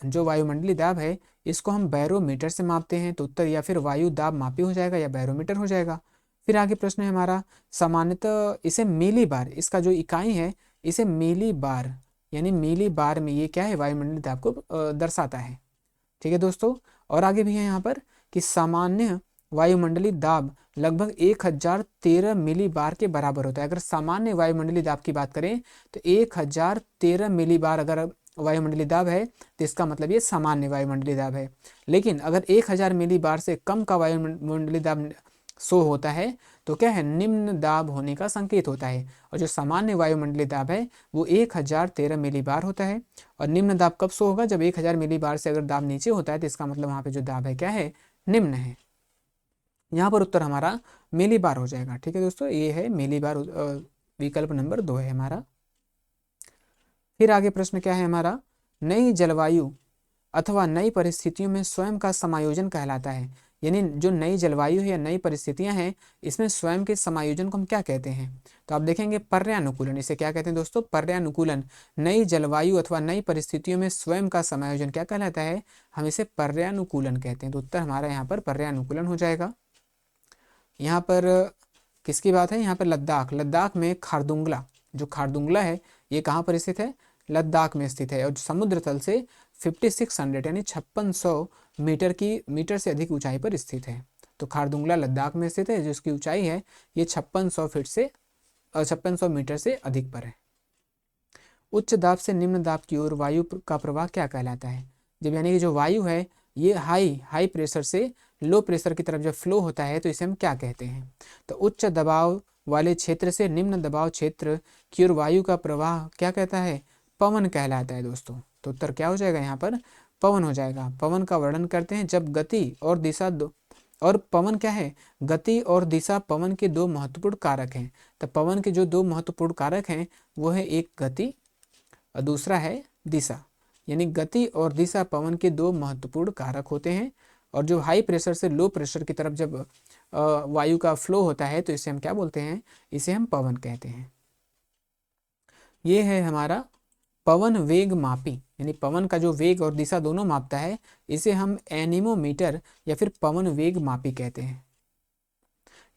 जो वायुमंडलीय दाब है इसको हम बैरोमीटर से मापते हैं, तो उत्तर या फिर वायु दाब मापी हो जाएगा या बैरोमीटर हो जाएगा। फिर आगे प्रश्न है हमारा, सामान्यतः इसे मिली बार, इसका जो इकाई है इसे मिली बार यानी मिली बार में ये क्या है, वायुमंडलीय दाब को दर्शाता है। ठीक है दोस्तों, और आगे भी है यहाँ पर कि सामान्य वायुमंडलीय दाब लगभग 1013 मिली बार के बराबर होता है। अगर सामान्य वायुमंडलीय दाब की बात करें तो 1013 मिली बार अगर वायुमंडलीय दाब है तो इसका मतलब ये सामान्य वायुमंडलीय दाब है। लेकिन अगर 1000 मिली बार से कम का वायुमंडलीय दाब शो होता है तो क्या है, निम्न दाब होने का संकेत होता है। और जो सामान्य वायुमंडलीय दाब है वो 1013 मिली बार होता है। और निम्न दाब कब शो होगा, जब 1000 मिली बार से अगर दाब नीचे होता है तो इसका मतलब वहाँ पे जो दाब है क्या है, निम्न है। यहाँ पर उत्तर हमारा मिली बार हो जाएगा। ठीक है दोस्तों, ये है मिली बार, विकल्प नंबर 2 है हमारा। फिर आगे प्रश्न क्या है हमारा, नई जलवायु अथवा नई परिस्थितियों में स्वयं का समायोजन कहलाता है, यानी जो नई जलवायु है या नई परिस्थितियां हैं इसमें स्वयं के समायोजन को हम क्या कहते हैं, तो आप देखेंगे पर्यानुकूलन। इसे क्या कहते हैं दोस्तों, पर्यानुकूलन। नई जलवायु अथवा नई परिस्थितियों में स्वयं का समायोजन क्या कहलाता है, हम इसे पर्यानुकूलन कहते हैं। तो उत्तर हमारा यहाँ पर पर्यानुकूलन हो जाएगा। यहाँ पर किसकी बात है, यहाँ पर लद्दाख, लद्दाख में खारदुंगला, जो खारदुंगला है ये कहाँ पर स्थित है, लद्दाख में स्थित है, और समुद्र तल से 5600 यानी 5600 मीटर से अधिक ऊंचाई पर स्थित है। तो खारदुंगला लद्दाख में स्थित है, जिसकी ऊंचाई है ये 5600 मीटर से अधिक पर है। उच्च दाब से निम्न दाब की ओर वायु का प्रवाह क्या कहलाता है, जब यानी कि जो वायु है ये हाई प्रेशर से लो प्रेशर की तरफ जब फ्लो होता है तो इसे हम क्या कहते हैं? तो उच्च दबाव वाले क्षेत्र से निम्न दबाव क्षेत्र की ओर वायु का प्रवाह क्या कहता है? पवन कहलाता है दोस्तों। तो उत्तर क्या हो जाएगा यहाँ पर? पवन हो जाएगा। पवन का वर्णन करते हैं जब गति और दिशा और पवन क्या है? गति और दिशा पवन के दो महत्वपूर्ण कारक हैं। तो पवन के जो दो महत्वपूर्ण कारक हैं वो है एक गति और दूसरा है दिशा। यानी गति और दिशा पवन के दो महत्वपूर्ण कारक होते हैं। और जो हाई प्रेशर से लो प्रेशर की तरफ जब वायु का फ्लो होता है तो इसे हम क्या बोलते हैं? इसे हम पवन कहते हैं। ये है हमारा पवन वेग मापी, यानी पवन का जो वेग और दिशा दोनों मापता है, इसे हम एनीमोमीटर या फिर पवन वेग मापी कहते हैं।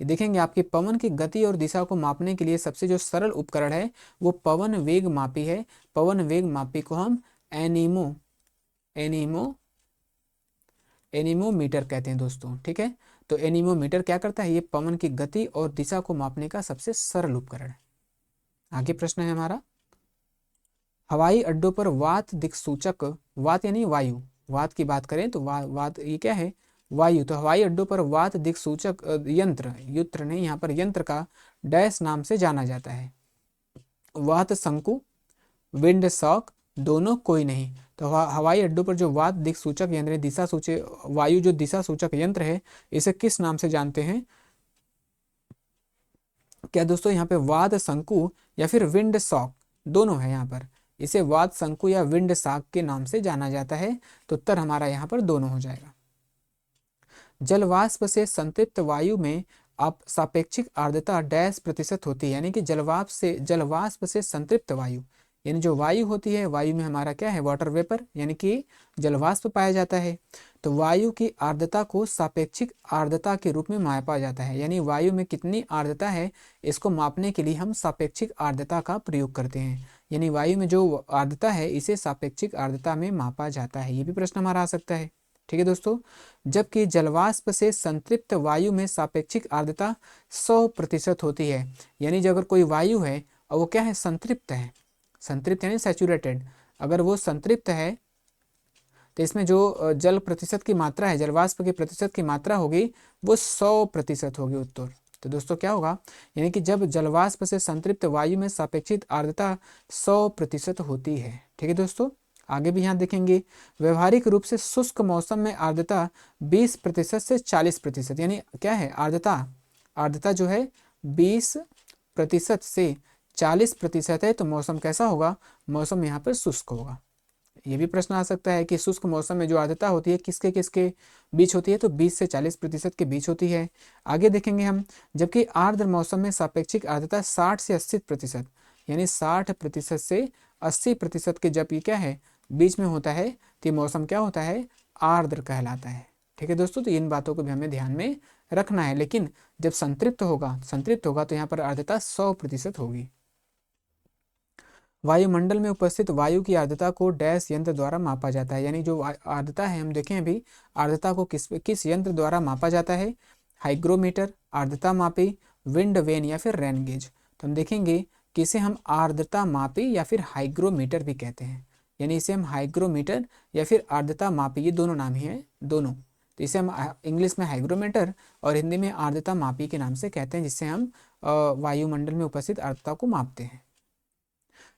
ये देखेंगे आपके पवन की गति और दिशा को मापने के लिए सबसे जो सरल उपकरण है वो पवन वेग मापी है। पवन वेग मापी को हम एनीमोमीटर कहते हैं दोस्तों। ठीक है, तो एनीमोमीटर क्या करता है? ये पवन की गति और दिशा को मापने का सबसे सरल उपकरण है। आगे प्रश्न है हमारा, हवाई अड्डों पर वात दिक्सूचक, वात यानी वायु, वात की बात करें तो वात ये क्या है? वायु। तो हवाई अड्डों पर वात दिक्सूचक यंत्र नहीं, यहाँ पर यंत्र का डैश नाम से जाना जाता है। वात शंकु, विंड सॉक, दोनों कोई नहीं। तो हवाई अड्डों पर जो वात दिक्सूचक यंत्र, दिशा सूचक वायु जो दिशा सूचक यंत्र है, इसे किस नाम से जानते हैं? क्या दोस्तों यहाँ पे वात शंकु या फिर विंड सॉक दोनों है यहाँ पर। इसे वात शंकु या विंड सॉक के नाम से जाना जाता है। तो उत्तर हमारा यहाँ पर दोनों हो जाएगा। जलवाष्प से संतृप्त वायु में आप सापेक्षिक आर्द्रता डैश प्रतिशत होती है। यानी कि जलवाष्प से संतृप्त वायु, यानी जो वायु होती है, वायु में हमारा क्या है? वाटर वेपर, यानी कि जलवाष्प पाया जाता है। तो वायु की आर्द्रता को सापेक्षिक आर्द्रता के रूप में मापा जाता है। यानी वायु में कितनी आर्द्रता है, इसको मापने के लिए हम सापेक्षिक आर्द्रता का प्रयोग करते हैं। यानी वायु में जो आर्द्रता है इसे सापेक्षिक आर्द्रता में मापा जाता है। ये भी प्रश्न हमारा आ सकता है। ठीक है दोस्तों, जबकि जलवाष्प से संतृप्त वायु में सापेक्षिक आर्द्रता 100% होती है। यानी जो अगर कोई वायु है और वो क्या है? संतृप्त है, संतृप्त यानी सैचुरेटेड, अगर वो संतृप्त है तो इसमें जो जल प्रतिशत की मात्रा है, जलवाष्प के प्रतिशत की मात्रा होगी वो 100% होगी उत्तर। तो दोस्तों क्या होगा? यानी कि जब जलवाष्प से संतृप्त वायु में सापेक्षिक आर्द्रता 100% होती है। ठीक है दोस्तों, आगे भी यहाँ देखेंगे, व्यवहारिक रूप से शुष्क मौसम में आर्द्रता 20% से 40%, यानी क्या है? आर्द्रता जो है 20% से 40% है। तो मौसम कैसा होगा? मौसम यहाँ पर शुष्क होगा। ये भी प्रश्न आ सकता है कि शुष्क मौसम में जो आर्द्रता होती है किसके किसके बीच होती है? तो 20 से 40% के बीच होती है। आगे देखेंगे हम, जबकि आर्द्र मौसम में सापेक्षिक आर्द्रता 60 से 80%, यानी 60% से 80% के जब ये क्या है? बीच में होता है तो ये मौसम क्या होता है? आर्द्र कहलाता है। ठीक है दोस्तों, तो इन बातों को भी हमें ध्यान में रखना है। लेकिन जब संतृप्त होगा तो यहाँ पर आर्द्रता 100% होगी। वायुमंडल में उपस्थित वायु की आर्द्रता को डैश यंत्र द्वारा मापा जाता है। यानी जो आर्द्रता है, हम देखें अभी आर्द्रता को किस यंत्र द्वारा मापा जाता है? हाइग्रोमीटर, आर्द्रता मापी, विंड वेन या फिर रेन गेज। तो हम देखेंगे कि इसे हम आर्द्रता मापी या फिर हाइग्रोमीटर भी कहते हैं। यानी इसे हम हाइग्रोमीटर या फिर आर्द्रता मापी, ये दोनों नाम ही हैं दोनों। तो इसे हम इंग्लिश में हाइग्रोमीटर और हिंदी में आर्द्रता मापी के नाम से कहते हैं, जिससे हम वायुमंडल में उपस्थित आर्द्रता को मापते हैं।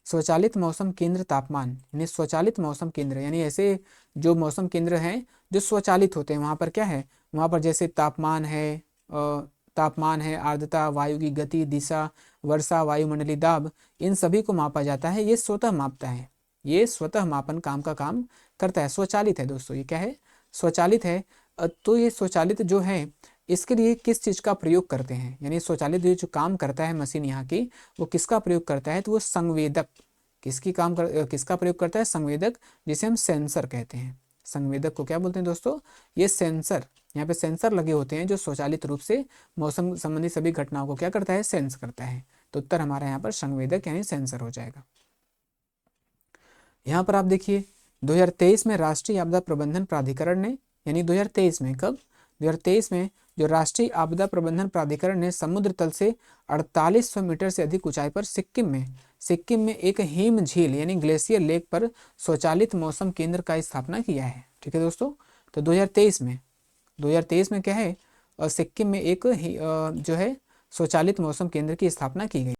स्वचालित मौसम केंद्र तापमान, यानी स्वचालित मौसम केंद्र, यानी ऐसे जो मौसम केंद्र हैं जो स्वचालित होते हैं, वहाँ पर क्या है? वहाँ पर जैसे तापमान है, आर्द्रता, वायु की गति, दिशा, वर्षा, वायुमंडलीय दाब, इन सभी को मापा जाता है। ये स्वतः मापता है, ये स्वतः मापन काम करता है। स्वचालित है दोस्तों, ये क्या है? स्वचालित है। तो ये स्वचालित जो है इसके लिए किस चीज़ का प्रयोग करते हैं? यानी स्वचालित जो काम करता है मशीन यहाँ की, वो किसका प्रयोग करता है? तो वो संवेदक, किसका प्रयोग करता है? संवेदक, जिसे हम सेंसर कहते हैं। संवेदक को क्या बोलते हैं दोस्तों? ये सेंसर, यहाँ पे सेंसर लगे होते हैं जो स्वचालित रूप से मौसम संबंधी सभी घटनाओं को क्या करता है? सेंस करता है। तो उत्तर हमारा यहाँ पर संवेदक यानी सेंसर हो जाएगा। यहाँ पर आप देखिए 2023 में राष्ट्रीय आपदा प्रबंधन प्राधिकरण ने, यानी 2023 में, कब? 2023 में जो राष्ट्रीय आपदा प्रबंधन प्राधिकरण ने समुद्र तल से 4800 मीटर से अधिक ऊंचाई पर सिक्किम में एक हिम झील यानी ग्लेशियर लेक पर स्वचालित मौसम केंद्र का स्थापना किया है। ठीक है दोस्तों, तो 2023 में 2023 में क्या है, सिक्किम में एक जो है स्वचालित मौसम केंद्र की स्थापना की गई।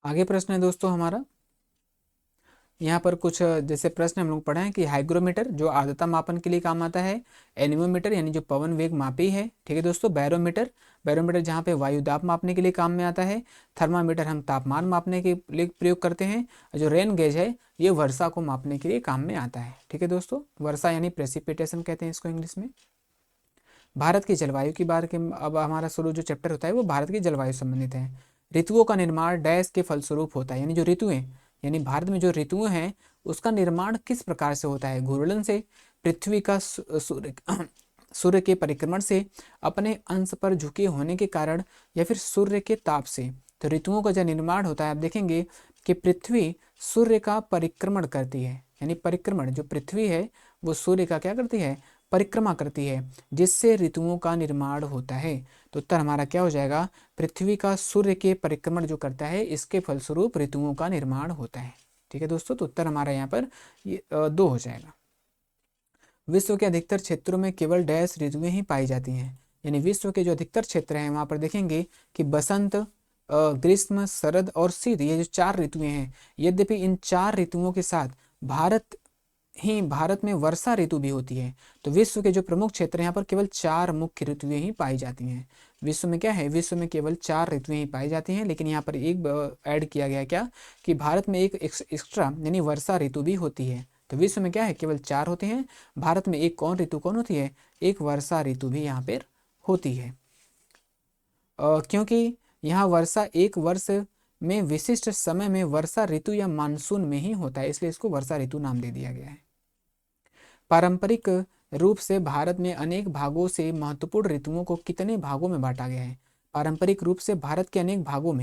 आगे प्रश्न है दोस्तों हमारा, यहाँ पर कुछ जैसे प्रश्न हम लोग पढ़े हैं कि हाइग्रोमीटर जो आर्द्रता मापन के लिए काम आता है, एनीमोमीटर यानी जो पवन वेग मापी है, ठीक है दोस्तों, बैरोमीटर, बैरोमीटर जहाँ पे वायु दाब मापने के लिए काम में आता है, थर्मामीटर हम तापमान मापने के लिए प्रयोग करते हैं, और जो रेन गेज है ये वर्षा को मापने के लिए काम में आता है। ठीक है दोस्तों, वर्षा यानी प्रेसिपिटेशन कहते हैं इसको इंग्लिश में। भारत की जलवायु की बात के अब हमारा शुरू जो चैप्टर होता है वो भारत की जलवायु संबंधित है। ऋतुओं का निर्माण डैश के फलस्वरूप होता है, यानी जो ऋतुएं, यानी भारत में जो ऋतुएं हैं उसका निर्माण किस प्रकार से होता है, घूर्णन से, पृथ्वी का सूर्य के परिक्रमण से, अपने अंश पर झुके होने के कारण, या फिर सूर्य के ताप से। तो ऋतुओं का जो निर्माण होता है आप देखेंगे कि पृथ्वी सूर्य का परिक्रमण करती है, यानी परिक्रमण, जो पृथ्वी है वो सूर्य का क्या करती है, परिक्रमा करती है, जिससे ऋतुओं का निर्माण होता है। तो उत्तर हमारा क्या हो जाएगा, पृथ्वी का सूर्य के परिक्रमण जो करता है इसके फलस्वरूप ऋतुओं का निर्माण होता है। ठीक है दोस्तों, तो उत्तर हमारा यहाँ पर ये 2 हो जाएगा। विश्व के अधिकतर क्षेत्रों में केवल डैश ऋतुएं ही पाई जाती हैं, यानी विश्व के जो अधिकतर क्षेत्र हैं वहाँ पर देखेंगे कि बसंत, ग्रीष्म, शरद और शीत, ये जो 4 ऋतुएं हैं, यद्यपि इन 4 ऋतुओं के साथ भारत में वर्षा ऋतु भी होती है। तो विश्व के जो प्रमुख क्षेत्र हैं यहाँ पर केवल 4 मुख्य ऋतुएं ही पाई जाती हैं। विश्व में क्या है, विश्व में केवल 4 ऋतुएं ही पाई जाती हैं, लेकिन यहाँ पर एक ऐड किया गया क्या, कि भारत में एक एक्स्ट्रा यानी वर्षा ऋतु भी होती है। तो विश्व में क्या है, केवल 4 होते हैं, भारत में एक ऋतु कौन होती है, एक वर्षा ऋतु भी यहाँ पर होती है। क्योंकि यहाँ वर्षा एक वर्ष में विशिष्ट समय में वर्षा ऋतु या मानसून में ही होता है, इसलिए इसको वर्षा ऋतु नाम दे दिया गया है। पारंपरिक रूप से भारत में अनेक भागों से महत्वपूर्ण ऋतुओं को कितने भागों में बांटा गया है। पारंपरिक रूप से भारत के अनेक भागों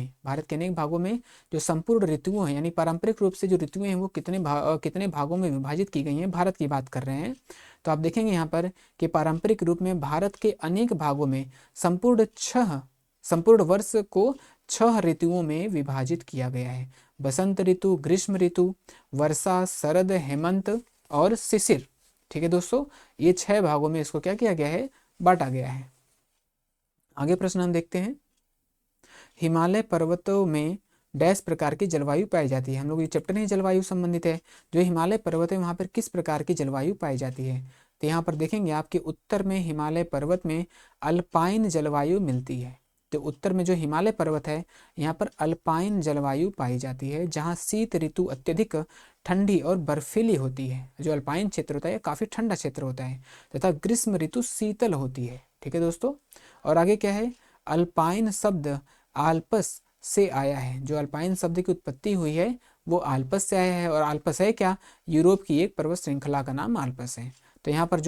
में जो संपूर्ण ऋतुओं हैं, यानी पारंपरिक रूप से जो ऋतुएं हैं वो कितने भागों में विभाजित की गई हैं, भारत की बात कर रहे हैं। तो आप देखेंगे यहाँ पर कि पारंपरिक रूप में भारत के अनेक भागों में संपूर्ण वर्ष को 6 ऋतुओं में विभाजित किया गया है। बसंत ऋतु, ग्रीष्म ऋतु, वर्षा, शरद, हेमंत और शिशिर। ठीक है दोस्तों, ये 6 भागों में इसको क्या किया गया है, बांटा गया है। आगे प्रश्न हम देखते हैं, हिमालय पर्वतों में डैश प्रकार की जलवायु पाई जाती है। हम लोग ये चैप्टर ही जलवायु संबंधित है। जो हिमालय पर्वत है वहाँ पर किस प्रकार की जलवायु पाई जाती है, तो यहाँ पर देखेंगे आपके उत्तर में हिमालय पर्वत में अल्पाइन जलवायु मिलती है। तो उत्तर में जो हिमालय पर्वत है यहाँ पर अल्पाइन जलवायु पाई जाती है, जहाँ शीत ऋतु अत्यधिक ठंडी और बर्फीली होती है। जो अल्पाइन क्षेत्र होता है काफ़ी ठंडा क्षेत्र होता है, तथा ग्रीष्म ऋतु शीतल होती है। ठीक है दोस्तों, और आगे क्या है, अल्पाइन शब्द आल्पस से आया है। जो अल्पाइन शब्द की उत्पत्ति हुई है वो आल्पस से आया है, और आल्पस है क्या, यूरोप की एक पर्वत श्रृंखला का नाम आल्पस है। तो यहाँ पर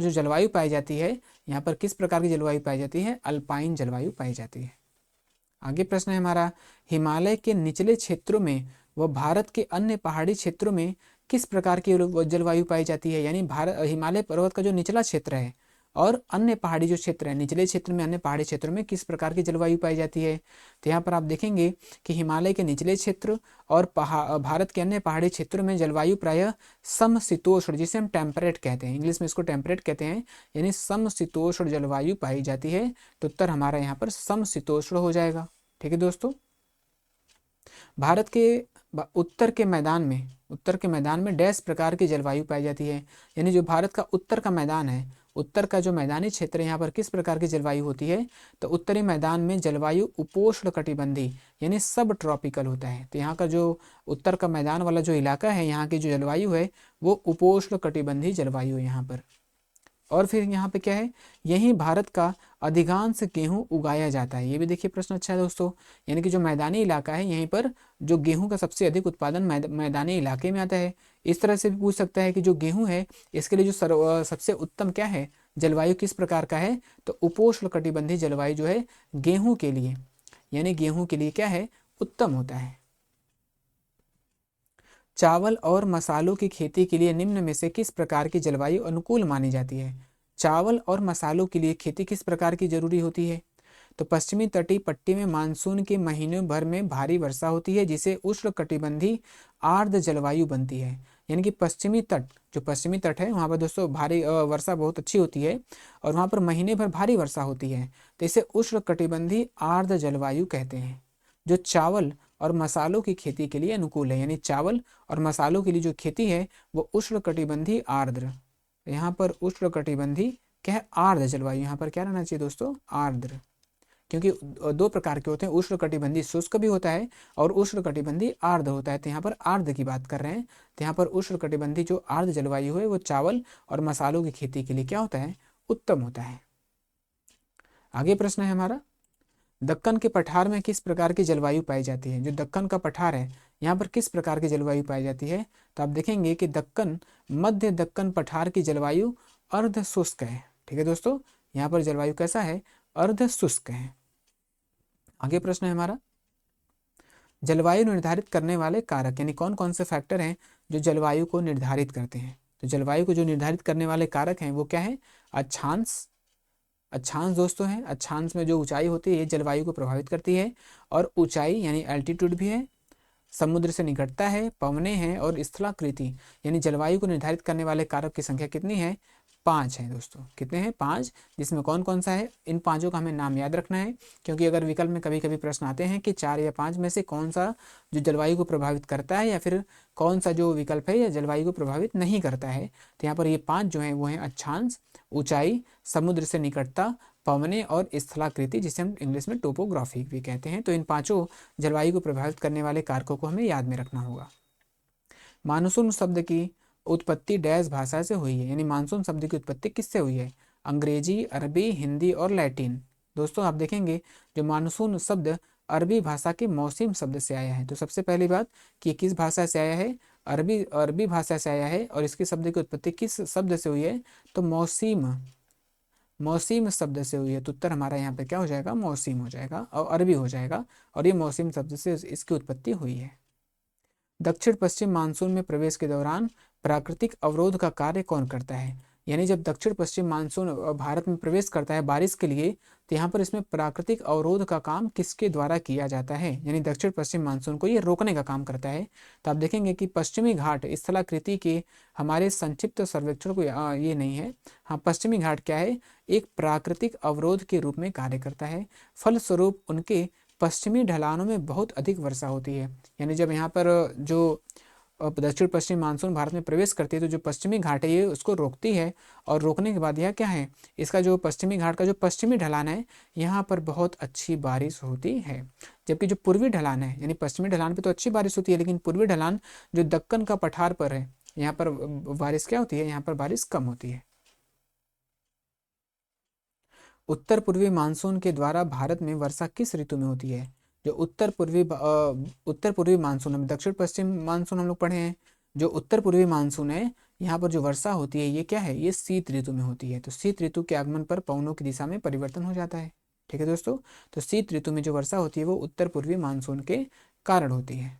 जो जलवायु पाई जाती है, यहाँ पर किस प्रकार की जलवायु पाई जाती है, अल्पाइन जलवायु पाई जाती है। आगे प्रश्न है हमारा, हिमालय के निचले क्षेत्रों में व भारत के अन्य पहाड़ी क्षेत्रों में किस प्रकार की जलवायु पाई जाती है। यानी हिमालय पर्वत का जो निचला क्षेत्र है और अन्य पहाड़ी जो क्षेत्र है, निचले क्षेत्र में अन्य पहाड़ी क्षेत्रों में किस प्रकार की जलवायु पाई जाती है। तो यहाँ पर आप देखेंगे कि हिमालय के निचले क्षेत्र और भारत के अन्य पहाड़ी क्षेत्रों में जलवायु प्रायः समशीतोष्ण, जिसे हम टेम्परेट कहते हैं, इंग्लिश में इसको टेम्परेट कहते हैं, यानी समशीतोष्ण जलवायु पाई जाती है। तो उत्तर हमारा यहाँ पर समशीतोष्ण हो जाएगा। ठीक है दोस्तों, भारत के उत्तर के मैदान में डैश प्रकार की जलवायु पाई जाती है। यानी जो भारत का उत्तर का मैदान है, उत्तर का जो मैदानी क्षेत्र है यहाँ पर किस प्रकार की जलवायु होती है, तो उत्तरी मैदान में जलवायु उपोष्ण कटिबंधी यानी सब ट्रॉपिकल होता है। तो यहाँ का जो उत्तर का मैदान वाला जो इलाका है, यहाँ की जो जलवायु है वो उपोष्ण कटिबंधी जलवायु है यहाँ पर। और फिर यहाँ पे क्या है, यही भारत का अधिकांश गेहूं उगाया जाता है। ये भी देखिए प्रश्न अच्छा है दोस्तों, यानी कि जो मैदानी इलाका है यहीं पर जो गेहूं का सबसे अधिक उत्पादन मैदानी इलाके में आता है। इस तरह से भी पूछ सकता है कि जो गेहूं है इसके लिए जो सबसे उत्तम क्या है, जलवायु किस प्रकार का है, तो उपोष्ण कटिबंधी जलवायु जो है गेहूं के लिए, यानी गेहूं के लिए क्या है, उत्तम होता है। चावल और मसालों की खेती के लिए निम्न में से किस प्रकार की जलवायु अनुकूल मानी जाती है। चावल और मसालों के लिए खेती किस प्रकार की जरूरी होती है, तो पश्चिमी तटीय पट्टी में मानसून के महीनों भर में भारी वर्षा होती है, जिसे उष्ण कटिबंधी आर्द्र जलवायु बनती है। यानी कि पश्चिमी तट, जो पश्चिमी तट है वहाँ पर दोस्तों भारी वर्षा बहुत अच्छी होती है और वहाँ पर महीने भर भारी वर्षा होती है। तो इसे उष्णकटिबंधीय आर्द्र जलवायु कहते हैं, जो चावल और मसालों की खेती के लिए अनुकूल है। यानी चावल और मसालों के लिए जो खेती है वो उष्णकटिबंधीय आर्द्र, यहाँ पर उष्णकटिबंधीय क्या है, आर्द्र जलवायु। यहाँ पर क्या रहना चाहिए दोस्तों, आर्द्र, क्योंकि दो प्रकार के होते हैं, उष्णकटिबंधीय शुष्क भी होता है और उष्णकटिबंधीय आर्द्र होता है। तो यहाँ पर आर्द्र की बात कर रहे हैं। तो यहाँ पर उष्णकटिबंधीय जो आर्द्र जलवायु है वो चावल और मसालों की खेती के लिए क्या होता है, उत्तम होता है। आगे प्रश्न है हमारा, दक्कन के पठार में किस प्रकार की जलवायु पाई जाती है। जो दक्कन का पठार है यहाँ पर किस प्रकार की जलवायु पाई जाती है, तो आप देखेंगे कि दक्कन, मध्य दक्कन पठार की जलवायु अर्ध शुष्क है। ठीक है दोस्तों, यहाँ पर जलवायु कैसा है, अर्ध शुष्क है। आगे प्रश्न है हमारा, जलवायु निर्धारित करने वाले कारक, यानी कौन कौन से फैक्टर हैं जो जलवायु को निर्धारित करते हैं। तो जलवायु को जो निर्धारित करने वाले कारक हैं वो क्या है, अक्षांश, अक्षांश दोस्तों है, अक्षांश में जो ऊंचाई होती है ये जलवायु को प्रभावित करती है, और ऊंचाई यानी एल्टीट्यूड भी है, समुद्र से निकटता है, पवने हैं और स्थलाकृति, यानी जलवायु को निर्धारित करने वाले कारक की संख्या कितनी है, 5 है दोस्तों। कितने हैं, 5, जिसमें कौन कौन सा है, इन पांचों का हमें नाम याद रखना है, क्योंकि अगर विकल्प में कभी कभी प्रश्न आते हैं कि 4 या 5 में से कौन सा जो जलवायु को प्रभावित करता है या फिर कौन सा जो विकल्प है या जलवायु को प्रभावित नहीं करता है। तो यहाँ पर ये 5 जो हैं वो हैं अक्षांश, ऊंचाई, समुद्र से निकटता, पवने और स्थलाकृति, जिसे हम इंग्लिश में टोपोग्राफी भी कहते हैं। तो इन पांचों जलवायु को प्रभावित करने वाले कारकों को हमें याद में रखना होगा। मानसून शब्द की उत्पत्ति डैश भाषा से हुई है, यानी मानसून शब्द की उत्पत्ति किससे हुई है, अंग्रेजी, अरबी, हिंदी और लैटिन। दोस्तों आप देखेंगे जो मानसून शब्द अरबी भाषा के मौसम शब्द से आया है। तो सबसे पहली बात कि किस भाषा से आया है, अरबी भाषा से आया है, और इसके शब्द की उत्पत्ति किस शब्द से हुई है, तो मौसम शब्द से हुई है। तो उत्तर हमारा यहाँ पे क्या हो जाएगा, मौसम हो जाएगा और अरबी हो जाएगा, और ये मौसम शब्द से इसकी उत्पत्ति हुई है। दक्षिण पश्चिम मानसून में प्रवेश के दौरान प्राकृतिक अवरोध का कार्य कौन करता है, यानी जब दक्षिण पश्चिम मानसून भारत में प्रवेश करता है बारिश के लिए, तो यहाँ पर इसमें प्राकृतिक अवरोध का काम किसके द्वारा किया जाता है, यानी दक्षिण पश्चिम मानसून को ये रोकने का काम करता है। तो आप देखेंगे कि पश्चिमी घाट स्थलाकृति के हमारे संक्षिप्त सर्वेक्षण को ये नहीं है, हाँ पश्चिमी घाट क्या है, एक प्राकृतिक अवरोध के रूप में कार्य करता है। फलस्वरूप उनके पश्चिमी ढलानों में बहुत अधिक वर्षा होती है, यानी जब यहाँ पर जो दक्षिण पश्चिम मानसून भारत में प्रवेश करती है तो जो पश्चिमी घाट है ये उसको रोकती है, और रोकने के बाद यह क्या है, इसका जो पश्चिमी घाट का जो पश्चिमी ढलान है यहाँ पर बहुत अच्छी बारिश होती है। जबकि जो पूर्वी ढलान है, यानी पश्चिमी ढलान पे तो अच्छी बारिश होती है, लेकिन पूर्वी ढलान जो दक्कन का पठार पर है यहाँ पर बारिश क्या होती है, यहाँ पर बारिश कम होती है। उत्तर पूर्वी मानसून के द्वारा भारत में वर्षा किस ऋतु में होती है। जो उत्तर पूर्वी मानसून है, दक्षिण पश्चिम मानसून हम लोग पढ़े हैं, जो उत्तर पूर्वी मानसून है यहाँ पर जो वर्षा होती है ये क्या है, ये शीत ऋतु में होती है। तो शीत ऋतु के आगमन पर पवनों की दिशा में परिवर्तन हो जाता है। ठीक है दोस्तों, तो शीत ऋतु में जो वर्षा होती है वो उत्तर पूर्वी मानसून के कारण होती है।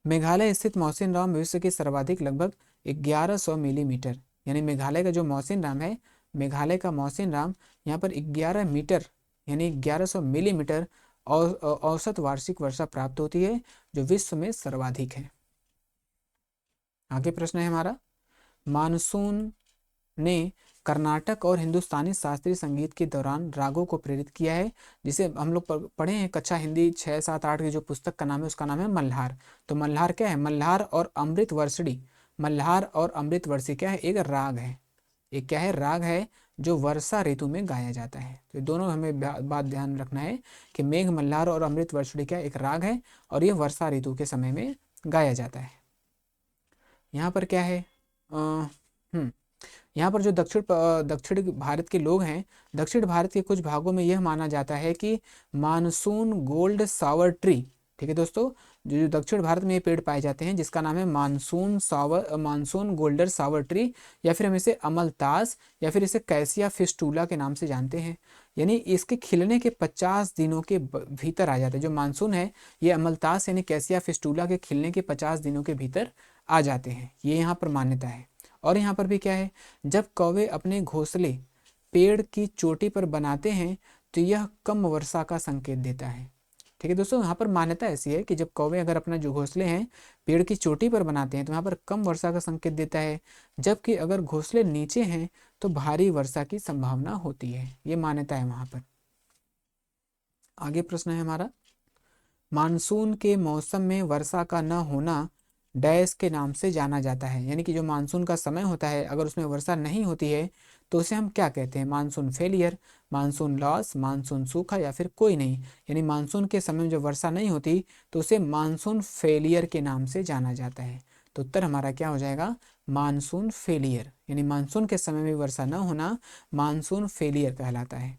मेघालय स्थित मौसिनराम विश्व के सर्वाधिक लगभग 1100 मिलीमीटर, यानी मेघालय का जो मौसिनराम है, मेघालय का मौसिनराम यहाँ पर 11 मीटर यानी 1100 मिलीमीटर औसत वार्षिक वर्षा प्राप्त होती है, जो विश्व में सर्वाधिक है। आगे प्रश्न है हमारा, मानसून ने कर्नाटक और हिंदुस्तानी शास्त्रीय संगीत के दौरान रागों को प्रेरित किया है, जिसे हम लोग पढ़े हैं कक्षा हिंदी 6, 7, 8 की जो पुस्तक का नाम है उसका नाम है मल्हार। तो मल्हार क्या है, मल्हार और अमृतवर्षिणी, मल्हार और अमृतवर्षी क्या है, एक राग है, एक क्या है, राग है जो वर्षा ऋतु में गाया जाता है। तो दोनों हमें बात ध्यान रखना है कि मेघ मल्हार और अमृतवर्षिणी क्या एक राग है और ये वर्षा ऋतु के समय में गाया जाता है। यहाँ पर क्या है, यहाँ पर जो दक्षिण भारत के लोग हैं, दक्षिण भारत के कुछ भागों में यह माना जाता है कि मानसून गोल्ड सावर ट्री, ठीक है दोस्तों, जो दक्षिण भारत में ये पेड़ पाए जाते हैं जिसका नाम है मानसून गोल्डर सावर ट्री, या फिर हम इसे अमलतास या फिर इसे कैसिया फिस्टूला के नाम से जानते हैं। यानी इसके खिलने के 50 दिनों के भीतर आ जाते हैं। जो मानसून है ये अमलतास यानी कैसिया फिस्टूला के खिलने के 50 दिनों के भीतर आ जाते हैं, ये यहाँ पर मान्यता है। और यहाँ पर भी क्या है, जब कौवे अपने घोंसले पेड़ की चोटी पर बनाते हैं तो यह कम वर्षा का संकेत देता है। ठीक है दोस्तों, यहाँ पर मान्यता ऐसी है कि जब कौवे अगर अपना जो घोंसले हैं पेड़ की चोटी पर बनाते हैं तो यहाँ पर कम वर्षा का संकेत देता है, जबकि अगर घोंसले नीचे हैं तो भारी वर्षा की संभावना होती है। ये मान्यता है वहां पर। आगे प्रश्न है हमारा, मानसून के मौसम में वर्षा का न होना डैश के नाम से जाना जाता है। यानी कि जो मानसून का समय होता है अगर उसमें वर्षा नहीं होती है तो उसे हम क्या कहते हैं? Monsoon failure, monsoon loss, monsoon सूखा, या फिर कोई नहीं। यानी मानसून के समय में जब वर्षा नहीं होती तो उसे मानसून फेलियर के नाम से जाना जाता है। तो उत्तर हमारा क्या हो जाएगा? Monsoon failure. यानी मानसून के समय में वर्षा न होना मानसून फेलियर कहलाता है।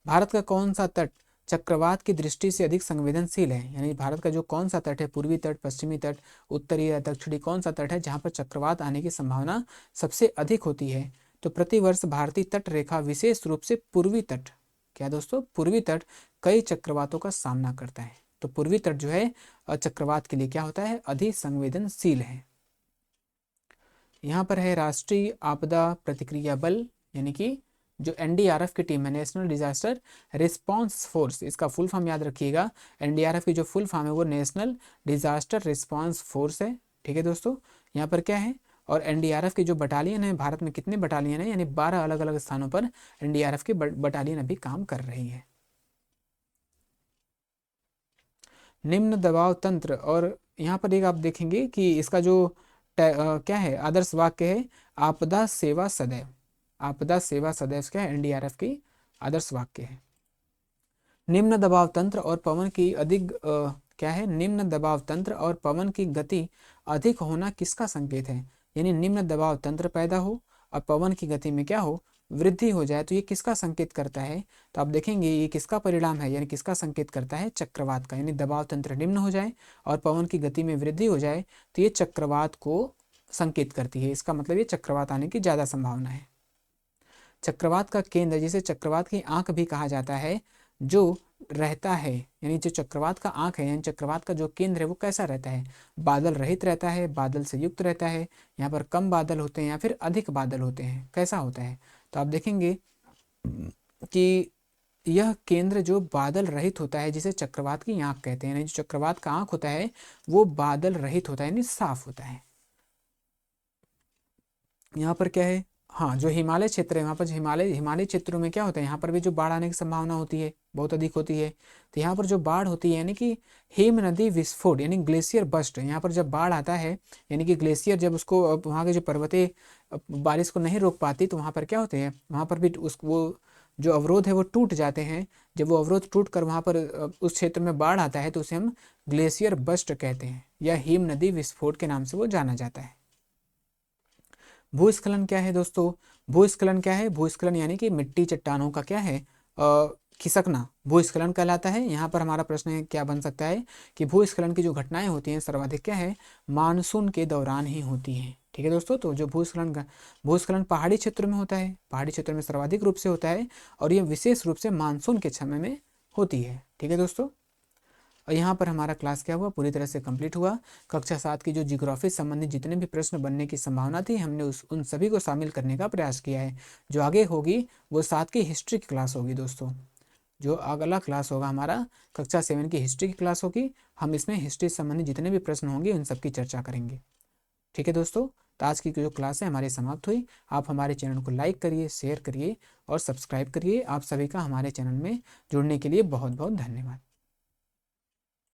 भारत का कौन सा तट चक्रवात की दृष्टि से अधिक संवेदनशील है? यानी भारत का जो कौन सा तट है, पूर्वी तट, पश्चिमी तट, उत्तरी या दक्षिणी, कौन सा तट है जहां पर चक्रवात आने की संभावना सबसे अधिक होती है? तो प्रतिवर्ष भारतीय तट रेखा विशेष रूप से पूर्वी तट, क्या दोस्तों, पूर्वी तट कई चक्रवातों का सामना करता है। तो पूर्वी तट जो है चक्रवात के लिए क्या होता है? अधिक संवेदनशील है। यहाँ पर है राष्ट्रीय आपदा प्रतिक्रिया बल, यानी कि जो एनडीआरएफ की टीम है, नेशनल डिजास्टर रिस्पांस फोर्स, इसका फुल फॉर्म याद रखिएगा। एनडीआरएफ की जो फुल फॉर्म है वो नेशनल डिजास्टर रिस्पांस फोर्स है। ठीक है दोस्तों, यहाँ पर क्या है, और एनडीआरएफ की जो बटालियन है, भारत में कितने बटालियन है? यानी 12 अलग अलग स्थानों पर एनडीआरएफ की बटालियन अभी काम कर रही है। निम्न दबाव तंत्र, और यहाँ पर एक आप देखेंगे कि इसका जो क्या है आदर्श वाक्य है, आपदा सेवा सदैव। आपदा सेवा सदैव क्या है? एनडीआरएफ की आदर्श वाक्य है। निम्न दबाव तंत्र और पवन की अधिक क्या है? निम्न दबाव तंत्र और पवन की गति अधिक होना किसका संकेत है? यानी निम्न दबाव तंत्र पैदा हो और पवन की गति में क्या हो? वृद्धि हो जाए, तो ये किसका संकेत करता है? तो आप देखेंगे ये किसका परिणाम है, यानी किसका संकेत करता है? चक्रवात का। यानी दबाव तंत्र निम्न हो जाए और पवन की गति में वृद्धि हो जाए तो ये चक्रवात को संकेत करती है। इसका मतलब ये चक्रवात आने की ज्यादा संभावना है। चक्रवात का केंद्र, जिसे चक्रवात की आंख भी कहा जाता है, जो रहता है, यानी जो चक्रवात का आंख है, यानी चक्रवात का जो केंद्र है वो कैसा रहता है? बादल रहित रहता है, बादल से युक्त रहता है, यहाँ पर कम बादल होते हैं या फिर अधिक बादल होते हैं, कैसा होता है? तो आप देखेंगे कि यह केंद्र जो बादल रहित होता है जिसे चक्रवात की आंख कहते हैं, यानी जो चक्रवात का आंख होता है वो बादल रहित होता है, यानी साफ होता है। यहाँ पर क्या है, हाँ, जो हिमालय क्षेत्र है वहाँ पर, जो हिमालय क्षेत्रों में क्या होता है, यहाँ पर भी जो बाढ़ आने की संभावना होती है बहुत अधिक होती है। तो यहाँ पर जो बाढ़ होती है, यानी कि हिम नदी विस्फोट, यानी ग्लेशियर बस्ट, यहाँ पर जब बाढ़ आता है, यानी कि ग्लेशियर जब उसको वहाँ के जो पर्वतें बारिश को नहीं रोक पाती तो वहाँ पर क्या होते हैं, वहाँ पर भी वो जो अवरोध है वो टूट जाते हैं। जब वो अवरोध टूट कर वहाँ पर उस क्षेत्र में बाढ़ आता है तो उसे हम ग्लेशियर बस्ट कहते हैं, या हिम नदी विस्फोट के नाम से वो जाना जाता है। भूस्खलन क्या है दोस्तों? भूस्खलन क्या है? भूस्खलन यानी कि मिट्टी चट्टानों का क्या है, खिसकना भूस्खलन कहलाता है। यहाँ पर हमारा प्रश्न है क्या बन सकता है कि भूस्खलन की जो घटनाएं होती हैं सर्वाधिक क्या है? मानसून के दौरान ही होती हैं। ठीक है दोस्तों, तो जो भूस्खलन पहाड़ी क्षेत्र में होता है, पहाड़ी क्षेत्र में सर्वाधिक रूप से होता है, और ये विशेष रूप से मानसून के समय में होती है। ठीक है दोस्तों, और यहाँ पर हमारा क्लास क्या हुआ, पूरी तरह से कंप्लीट हुआ। कक्षा 7 की जो जियोग्राफी संबंधित जितने भी प्रश्न बनने की संभावना थी हमने उन सभी को शामिल करने का प्रयास किया है। जो आगे होगी वो 7 की हिस्ट्री की क्लास होगी दोस्तों। जो अगला क्लास होगा हमारा कक्षा 7 की हिस्ट्री की क्लास होगी। हम इसमें हिस्ट्री संबंधित जितने भी प्रश्न होंगे उन सबकी चर्चा करेंगे। ठीक है दोस्तों, तो आज की जो क्लास है हमारी समाप्त हुई। आप हमारे चैनल को लाइक करिए, शेयर करिए और सब्सक्राइब करिए। आप सभी का हमारे चैनल में जुड़ने के लिए बहुत बहुत धन्यवाद।